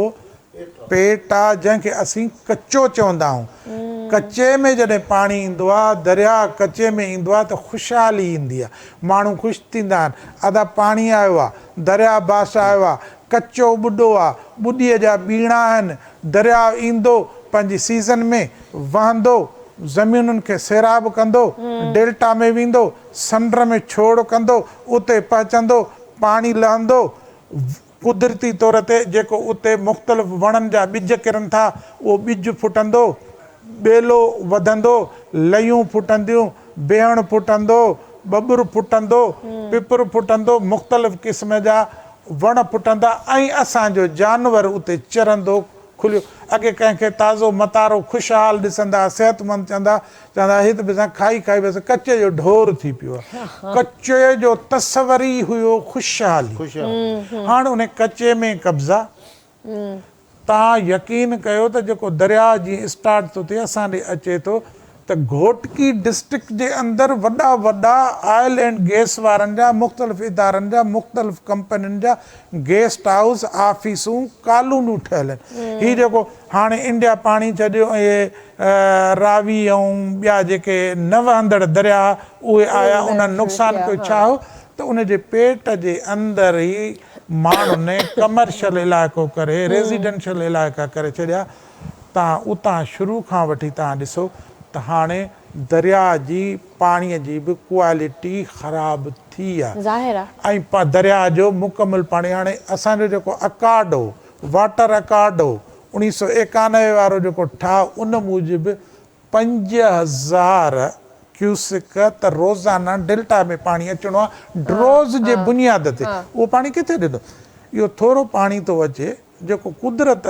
पेट आहे, जंहिंखे असीं कचो चवंदा आहियूं। कचे में जॾहिं पाणी ईंदो आहे, दरिया कचे में ईंदो आहे त ख़ुशहाली ईंदी आहे, माण्हू ख़ुशि थींदा आहिनि। अदा पाणी आयो आहे, दरिया बासा आयो आहे, कचो ॿुॾो आहे, ॿुॾीअ जा ॿीणा आहिनि, दरिया ईंदो पंहिंजी सीज़न में वहंदो, ज़मीनुनि खे सैराब कंदो, डेल्टा में वेंदो, समुंड में छोड़ कंदो, उते पहुचंदो, पाणी लहंदो, कुदरती तौर ते जेको उते मुख़्तलिफ़ वणनि जा ॿिज किरनि था, उहो ॿिज फुटंदो, ॿेलो वधंदो, लयूं फुटंदियूं, बेहण फुटंदो, बबुर फुटंदो, पिपर फुटंदो, मुख़्तलिफ़ क़िस्म जा वण फुटंदा, ऐं असांजो जानवर उते चरंदो खुलियो। अॻे कंहिंखे ताज़ो मतारो ख़ुशहाल ॾिसंदा, सिहतमंद चवंदा हिते बि असां खाई खाई बसि कचे जो ढोर थी पियो आहे। कचे जो तस्वर ई हुयो ख़ुशहाली। हाणे उन कचे में कब्ज़ा। तव्हां यकीन कयो त जेको दरिया जी स्टार्ट थो थिए असां ॾे अचे थो, त घोटकी डिस्ट्रिक्ट जे अंदरि वॾा वॾा ऑयल एंड गैस वारनि जा मुख़्तलिफ़ इदारनि जा, मुख़्तलिफ़ कंपनियुनि जा गेस्ट हाउस, ऑफिसूं, कॉलोनियूं ठहियल आहिनि। हीउ जेको हाणे इंडिया पाणी छॾियो, ऐं रावी ऐं ॿिया जेके न वहंदड़ दरिया उहे आया, उन्हनि नुक़सानु कयो। छा हो त उन जे पेट जे अंदरि ई माण्हुनि कमर्शियल इलाइक़ो करे, रेज़िडेंशियल इलाइक़ा करे छॾिया। तव्हां उतां शुरू खां वठी तव्हां ॾिसो त हाणे दरिया जी पाणीअ जी बि क्वालिटी ख़राब थी आहे ज़ाहिर आहे। ऐं दरिया जो मुकमल पाणी हाणे असांजो जेको अकार्ड हो वाटर अकार्ड हो 1991 वारो जेको ठाह उन मूजिबि 5000 क्यूसिक त रोज़ाना डेल्टा में पाणी अचिणो आहे ड्रोज़ जे बुनियाद ते। उहो पाणी किथे ॾिनो? इहो थोरो पाणी थो अचे जेको कुदरत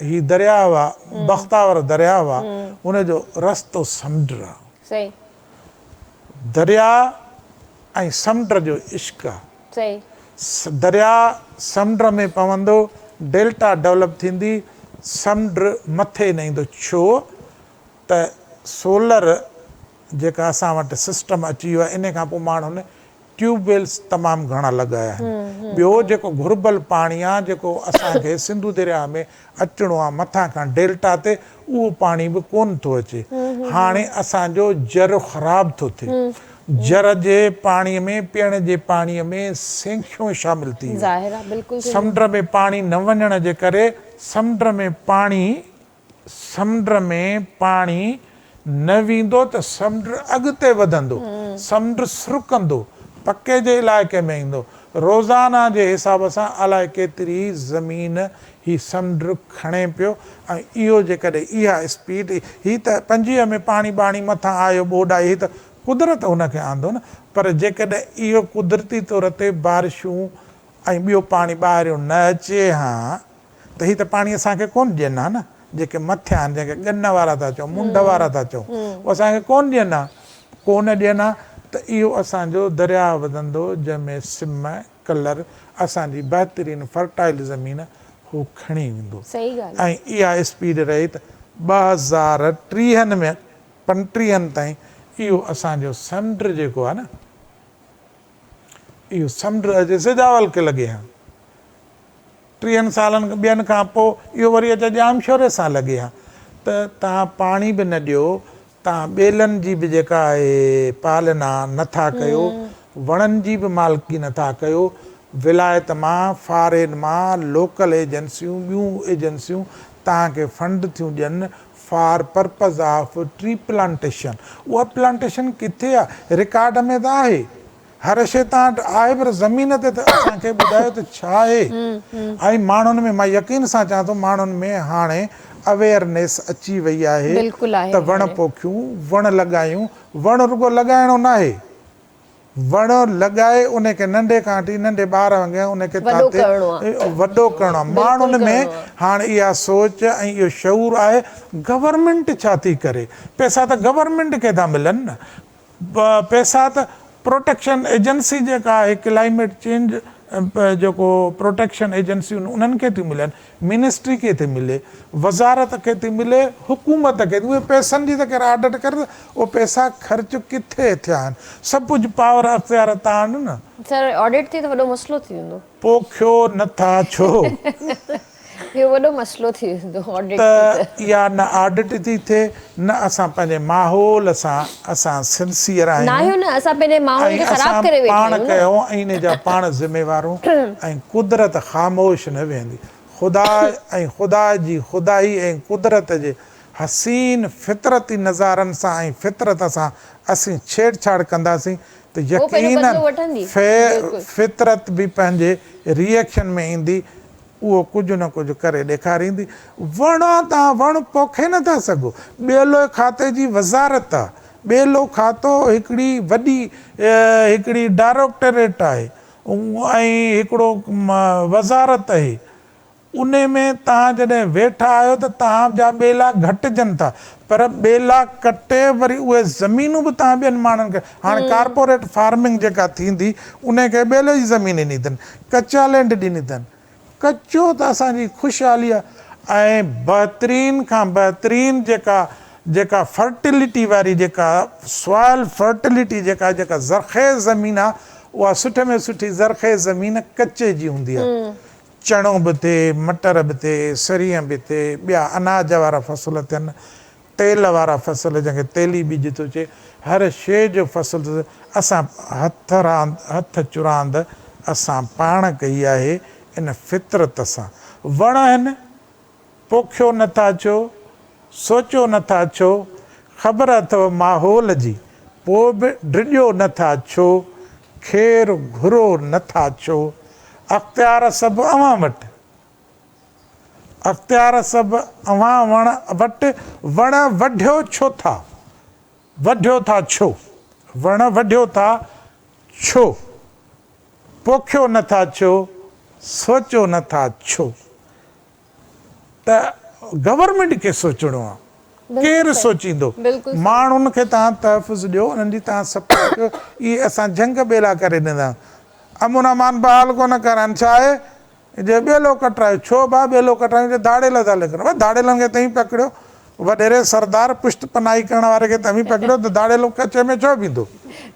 ही दरिया हुआ बख्तावर दरिया हुआ उनजो रस्तो समुंड आहे। सही दरिया ऐं समुंड जो इश्क आहे। सही दरिया समुंड में पवंदो डेल्टा डेवलप थींदी समुंड मथे न ईंदो। छो त सोलर जेका असां वटि सिस्टम अची वियो आहे इन खां पोइ माण्हुनि ट्यूबवेल्स तमामु घणा लॻाया आहिनि। ॿियो जेको घुर्बल पाणी आहे जेको असांखे सिंधु दरिया में अचिणो आहे मथां खां डेल्टा ते उहो पाणी बि कोन थो अचे। हाणे असांजो जर ख़राबु थो थिए। जर जे पाणीअ में पीअण जे पाणीअ में सेंखियूं शामिल थी ज़ाहिर आहे बिल्कुलु। समुंड में पाणी न वञण जे करे समुंड में पाणी न वेंदो त समुंड अॻिते वधंदो समुंड सुरकंदो पके जे इलाइक़े में ईंदो। रोज़ाना जे हिसाब सां अलाए केतिरी ज़मीन ही समुंड खणे पियो ऐं इहो जेकॾहिं इहा स्पीड ही त 25 में पाणी बाणी मथां आयो ॿोॾाई ही त कुदरत हुनखे आंदो न। पर जेकॾहिं इहो कुदरती तौर ते बारिशूं ऐं ॿियो पाणी ॿाहिरियों न अचे हा त ही त पाणी असांखे कोन ॾियनि हा न। जेके मथियां आहिनि जेके गन वारा था चऊं मुंड वारा था चऊं उहे असांखे कोन ॾियनि हा कोन ॾियनि हा त इहो असांजो दरिया वधंदो जंहिंमें सिम कलर असांजी बहितरीनु फर्टाइल ज़मीन हू खणी वेंदो। सही ॻाल्हि ऐं इहा स्पीड रही त 2030 में 35 ताईं इहो असांजो समुंड जेको आहे न इहो समुंड अचे सिजावल खे लॻे हा 30 सालनि ॿियनि खां पोइ इहो वरी अचे जाम शोरे सां लॻे हा त तव्हां पाणी बि न ॾियो तव्हां ॿेलनि जी बि जेका आहे पालना नथा कयो वणनि जी बि मालिकी नथा कयो विलायत मां फॉरेन मां लोकल एजेंसियूं ॿियूं एजेंसियूं तव्हांखे फंड थियूं ॾियनि for purpose of tree plantation. उहा प्लांटेशन किथे आहे? रिकॉर्ड में त आहे हर शइ तव्हां वटि आहे पर ज़मीन ते त असांखे ॿुधायो त छा आहे। ऐं माण्हुनि में मां यकीन सां चवां थो माण्हुनि में हाणे अवेयरनेस अची वई आहे त वण पोखियूं वण लॻायूं। वण रुॻो लॻाइणो न आहे वण लॻाए उनखे नंढे खां वठी नंढे ॿार वांगुरु उनखे वॾो करिणो आहे। माण्हुनि में हाणे इहा सोच ऐं इहो शऊर आहे। गवर्नमेंट छा थी करे? पैसा त गवर्नमेंट खे था मिलनि न। पैसा त प्रोटेक्शन एजेंसी जेका आहे क्लाइमेट चेंज जेको प्रोटेक्शन एजेंसियूं उन्हनि खे थी मिलनि मिनिस्ट्री खे थी मिले वज़ारत खे थी मिले हुकूमत खे उहे पैसनि जी त केरु ऑडिट करे उहे पैसा ख़र्च किथे थिया आहिनि? सभु कुझु पावर अख़्तियार तव्हां आहिनि न। सर ऑडिट थी त वॾो मसइलो थी वेंदो। पोखियो नथा छो? इहो वॾो मसइलो थी वेंदो ऑडिट त इहा न ऑडिट थी थिए न असां पंहिंजे माहौल सां असां सिंसियर आहियूं न असां पंहिंजे माहौल खे ख़राब करे वेठा पाण कयूं ऐं इन जा पाण ज़िम्मेवारूं ऐं कुदरत ख़ामोश न वेंदी। ख़ुदा ऐं ख़ुदा जी ख़ुदाई ऐं कुदरत जे हसीन फितरती नज़ारनि सां ऐं फितरत सां असीं छेड़छाड़ कंदासीं त यकीनन फितरत बि पंहिंजे रिएक्शन में ईंदी उहो कुझु न कुझु करे ॾेखारींदी। वण तव्हां वण पोखे नथा सघो। ॿेलो खाते जी वज़ारत आहे। ॿेलो खातो हिकिड़ी वॾी हिकिड़ी डायरेक्टरेट आहे ऐं हिकिड़ो वज़ारत आहे। उन में तव्हां जॾहिं वेठा आहियो त तव्हांजा ॿेला घटिजनि था पर ॿेला कटे वरी उहे ज़मीनूं बि तव्हां ॿियनि माण्हुनि खे हाणे कारपोरेट फार्मिंग जेका थींदी उनखे ॿेले जी ज़मीन ॾिनी अथनि कचा लैंड ॾिनी अथनि। कचो त असांजी ख़ुशहाली आहे ऐं बहितरीन खां बहितरीन जेका फर्टिलिटी वारी जेका सॉइल फर्टिलिटी जेका ज़रख़ेज़ ज़मीन आहे उहा सुठे में सुठी ज़रख़ेज़ ज़मीन कचे जी हूंदी आहे। चणो बि थिए मटर बि थिए सरियह बि थिए ॿिया अनाज वारा फसल थियनि तेल वारा फसल जंहिंखे तेली बीज थो चए हर शइ जो फसल असां हथ चुरांद असां पाण कई आहे इन फितरत सां। वण आहिनि पोखियो नथा छो सोचियो नथा छो ख़बर अथव माहौल जी, पोइ बि डिॼो नथा छो, खेर घुरो नथा छो, अख़्तियार सभु अव्हां वटि, अख़्तियार सभु अव्हां वटि, वण वढियो छो था, वढियो था छो, वण वढियो था छो, पोखियो नथा छो, सोचियो नथा छो। त गवर्नमेंट खे सोचणो आहे, केरु सोचींदो? बिल्कुलु माण्हुनि खे तव्हां तहफ़ुज़ ॾियो, उन्हनि जी तव्हां सपोर्ट कयो। इहे असां जंग ॿेला करे ॾींदा, अमुन अमान बहाल कोन करनि। छा आहे जे ॿेलो कटरायो, छो भाउ ॿेलो कटरायूं, दाड़ेल था लिखनि, दाड़ेलनि खे तव्हीं पकड़ियो, वॾेरे सरदार पुष्ट पनाही करण वारे खे तव्हीं पकड़ियो त दाड़ेलो कचे में छो बींदो?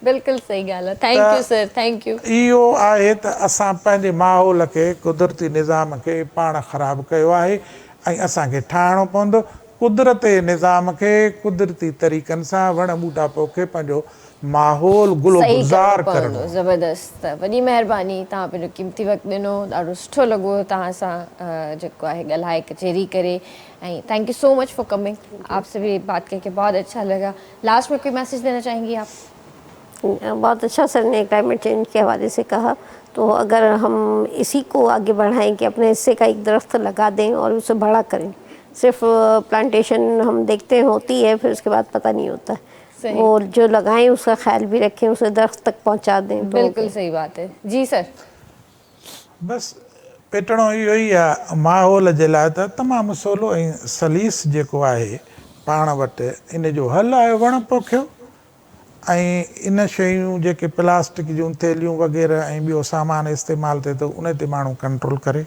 बिल्कुलु सही ॻाल्हि आहे। Thank U sir, thank U. इहो आहे त असां पंहिंजे माहौल खे, कुदरती निज़ाम खे पाण ख़राबु कयो आहे ऐं असांखे ठाहिणो पवंदो कुदरती निज़ाम खे, कुदरती तरीक़नि सां वण ॿूटा पोखे पंहिंजो माहौल गुलो सही गुज़ार करणो करणो। पवंदो। ज़बरदस्त, वॾी महिरबानी, तव्हां पंहिंजो क़ीमती वक़्तु ॾिनो, ॾाढो सुठो लॻो तव्हां सां जेको आहे ॻाल्हाए कचहरी करे, and thank you so much for coming. आपसे भी बात करके बहुत अच्छा लगा। लास्ट में कोई मैसेज देना चाहेंगी आप? बहुत अच्छा सर ने क्लाइमेट चेंज के हवाले से कहा, तो अगर हम इसी को आगे बढ़ाएं कि अपने हिस्से का एक दरख्त लगा दें और उसे बड़ा करें। सिर्फ प्लांटेशन हम देखते हैं होती है, फिर उसके बाद पता नहीं होता है। और जो लगाएं उसका ख्याल भी रखें, उसे दरख्त तक पहुंचा दें। बिल्कुल सही बात है जी सर। बस पेटणो इहो ई आहे माहौल जे लाइ त तमामु सवलो ऐं सलीस जेको आहे पाण वटि, इन जो हल आहे वण पोखियो ऐं इन शयूं जेके प्लास्टिक जूं थैलियूं वग़ैरह ऐं ॿियो सामान इस्तेमालु थिए थो, उन ते माण्हू कंट्रोल करे।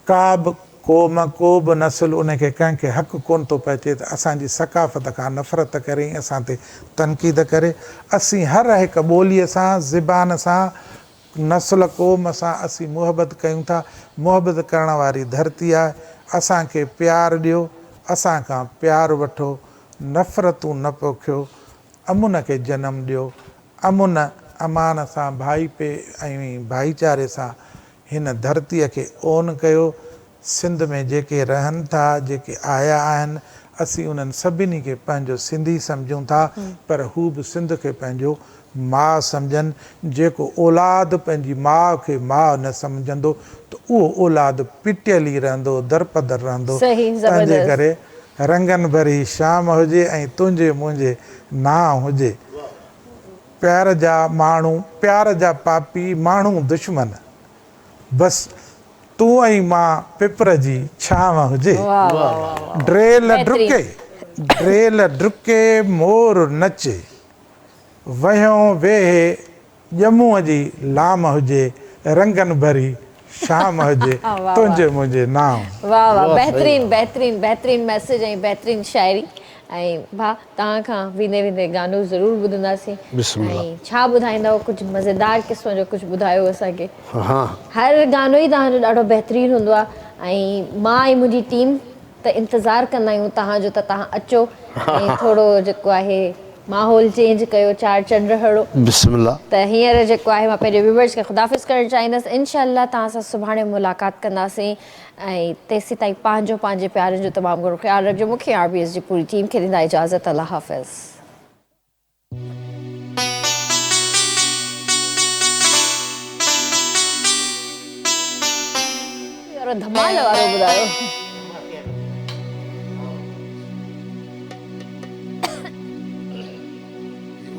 का बि क़ौम, को बि नस्ल उनखे कंहिंखे हक़ु कोन थो पइजे त असांजी सकाफ़त खां नफ़रत करे, असां ते तनक़ीद करे। असीं हर हिकु ॿोलीअ सां, ज़बान सां, नस्ल क़ौम सां असीं मुहबत कयूं था। मुहबत करण वारी धरती आहे। असांखे प्यारु ॾियो, असां खां प्यारु वठो, नफ़रतूं न पोखियो, अमुन खे जनमु ॾियो, अमुन अमान सां ऐं भाईचारे सां हिन धरतीअ खे ओन कयो। सिंध में जेके रहनि था, जेके आया आहिनि, असीं उन्हनि सभिनी खे पंहिंजो सिंधी सम्झूं था, पर हू बि सिंध खे पंहिंजो माउ सम्झनि। जेको औलाद पंहिंजी माउ खे माउ न सम्झंदो त उहो औलाद पिटियल ई रहंदो, दरपदर रहंदो। तंहिंजे करे रंगनि भरी शाम हुजे ऐं तुंहिंजे मुंहिंजे नाम हुजे। प्यार जा माण्हू, प्यार जा पापी, माण्हू दुश्मन, बसि तूं ऐं मां पिपर जी छांव हुजे। ड्रेल डुके, ड्रेल डुके, मोर नचे, वहियो वेहे ॼमूअ जी लाम हुजे, रंगनि भरी शाम हुजे, तुंहिंजे मुंहिंजे नाम। वाह वाह, बेहतरीन बेहतरीन बेहतरीन मैसेज ऐं बेहतरीन शायरी। ऐं भाउ तव्हां खां वेंदे वेंदे गानो ज़रूरु ॿुधंदासीं। ऐं छा ॿुधाईंदव, कुझु मज़ेदार क़िस्म जो कुझु ॿुधायो असांखे। हर गानो ई तव्हांजो ॾाढो बेहतरीन हूंदो आहे ऐं मां ऐं मुंहिंजी टीम त इंतज़ारु कंदा आहियूं तव्हांजो त तव्हां अचो ऐं थोरो जेको आहे माहौल चेंज कयो, चार चंड हणो। बिस्मिल्लाह। त हींअर जेको आहे मां पंहिंजे व्यूवर्स खे ख़ुदाफ़िज़ करणु चाहींदसि। इनशाअल्लाह तव्हां सां सुभाणे मुलाक़ात कंदासीं ऐं तेसीं ताईं पंहिंजे प्यारनि जो तमामु घणो ख़्यालु रखिजो। मूंखे RBS जी पूरी टीम खे ॾींदा इजाज़त। अल्लाह हाफ़िज़। धमाल वारो ॿुधायो।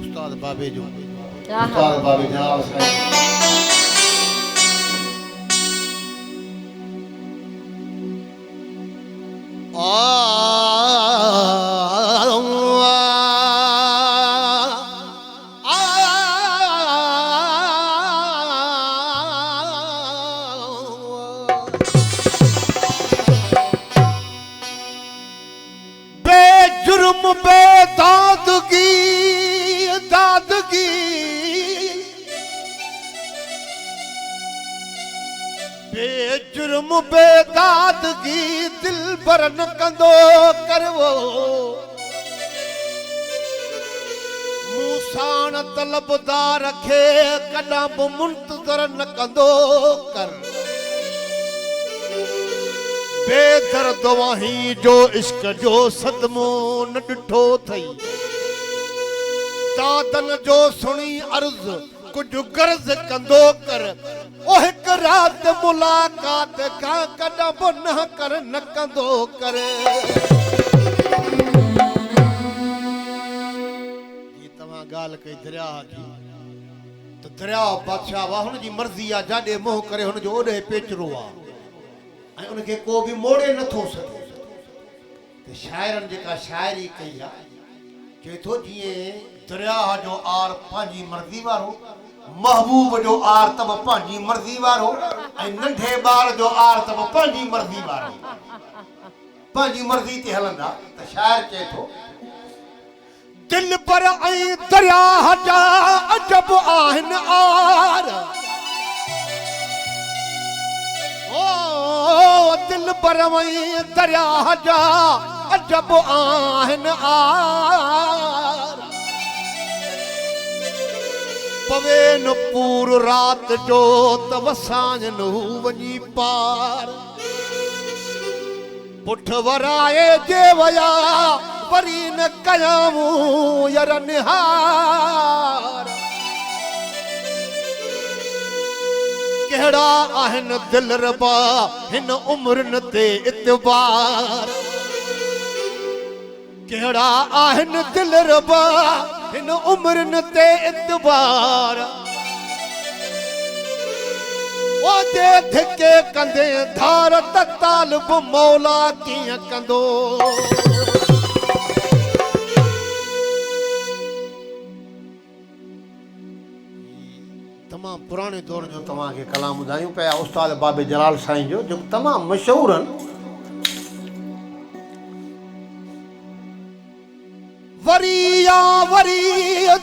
उस्ताद बाबे जो, उस्ताद बाबे जनाब बेजुर्म बेदादगी दादगी बेजुर्म बेदादगी दिल भर न कंदो करवो मूसाण तलबदार खे कॾहिं बि मुंतज़र न कंदो कर बेदर्द वहीं जो इश्क जो सदमो न ॾिठो थई दादन जो सुणी अर्ज़ कुछ गर्ज कंदो कर ओ हिक रात मुलाकात का कॾहिं बि न कर न कंदो कर जी तव्हां ॻाल्हि कई दरिया जी त दरिया बादशाह वा हुन जी मर्ज़ी आहे जाॾे मोह करे हुन जो ओॾे पेचरो आहे ऐं उनखे को बि मोड़े नथो सघे त शाइरनि जेका शाइरी कई आहे चए थो जीअं दरिया जो आर पंहिंजी मर्ज़ी वारो महबूब जो आर तब पंहिंजी मर्ज़ी वारो ऐं नंढे ॿार जो आर तब पंहिंजी मर्ज़ी वारो पंहिंजी मर्ज़ी ते हलंदा त शाइर चए थो दिल पर ऐं दरिया जा अजब आहिनि आर ओ दिल पर ऐं दरिया जा अजब आहिनि आर पवे न पूर रात जो त वसांज न वञी पार पुठ वराए जे वया वरी न कयामूं यर निहार कहिड़ा आहिनि दिल रबा हिन उम्रनि ते इतबार कहिड़ा आहिनि दिल रबा हिन उम्रनि ते इतबार ओ जे धिके कंदे धार त तालिब मौला कीअं कंदो तमामु पुराणे दौर जो तव्हांखे कलाम ॿुधायूं पिया उस्ताद बाबे जलाल साईं जो जेको तमामु मशहूरु आहिनि वरिया वरी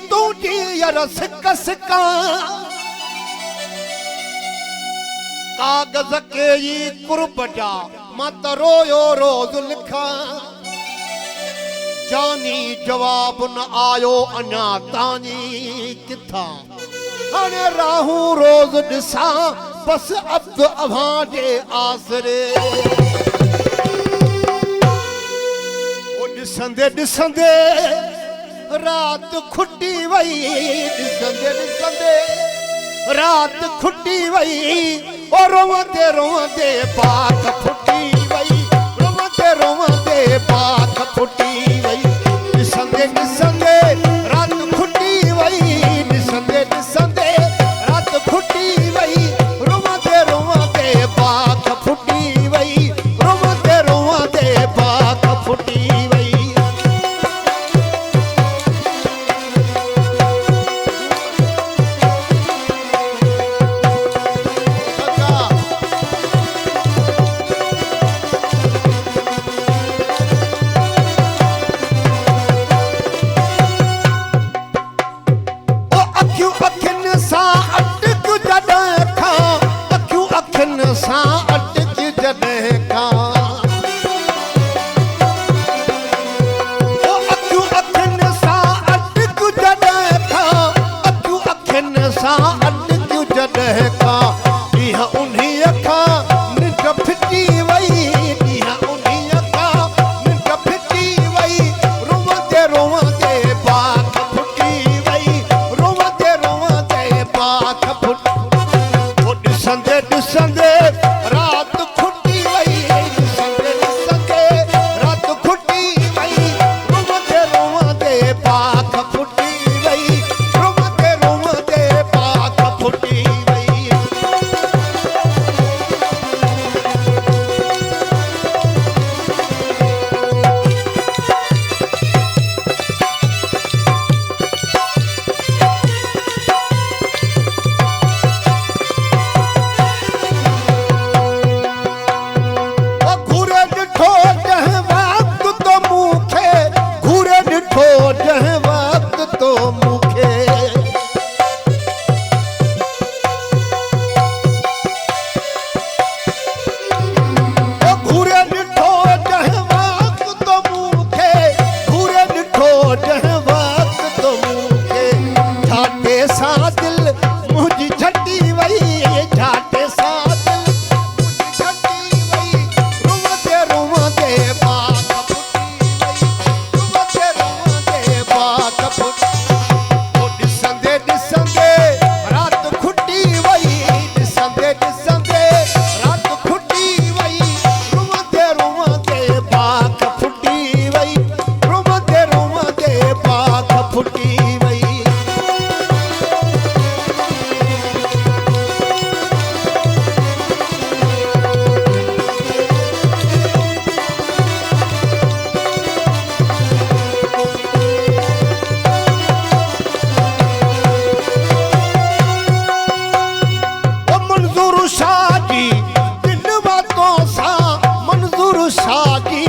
तुंहिंजी यार सिक सिका कागज़ के ई कुर्ब जा मां त रोयो रोज़ लिखां जानी जवाब न आयो अञा तांजी किथां हाणे राहूं रोज़ ॾिसां बस अब्द अव्हां जे आसरे ॾिसंदे ॾिसंदे रात खुटी वई ॾिसंदे ॾिसंदे रात खुटी वई ओ रोवंदे रोवंदे बात फुटी वई रोवंदे रोवंदे बात फुटी वई ॾिसंदे ॾिसंदे रात खुटी वई ॾिसंदे ॾिसंदे रात खुटी वई रोवंदे रोवंदे बात फुटी वई रोवंदे रोवंदे बात फुटी वई शाह जी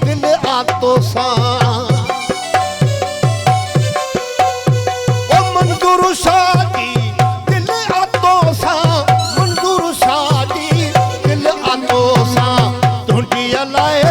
दिल आतो सा ओ मंजूर शाह जी दिल आतो सा मंजूर शाह जी दिल आतो सा तुंडी लाए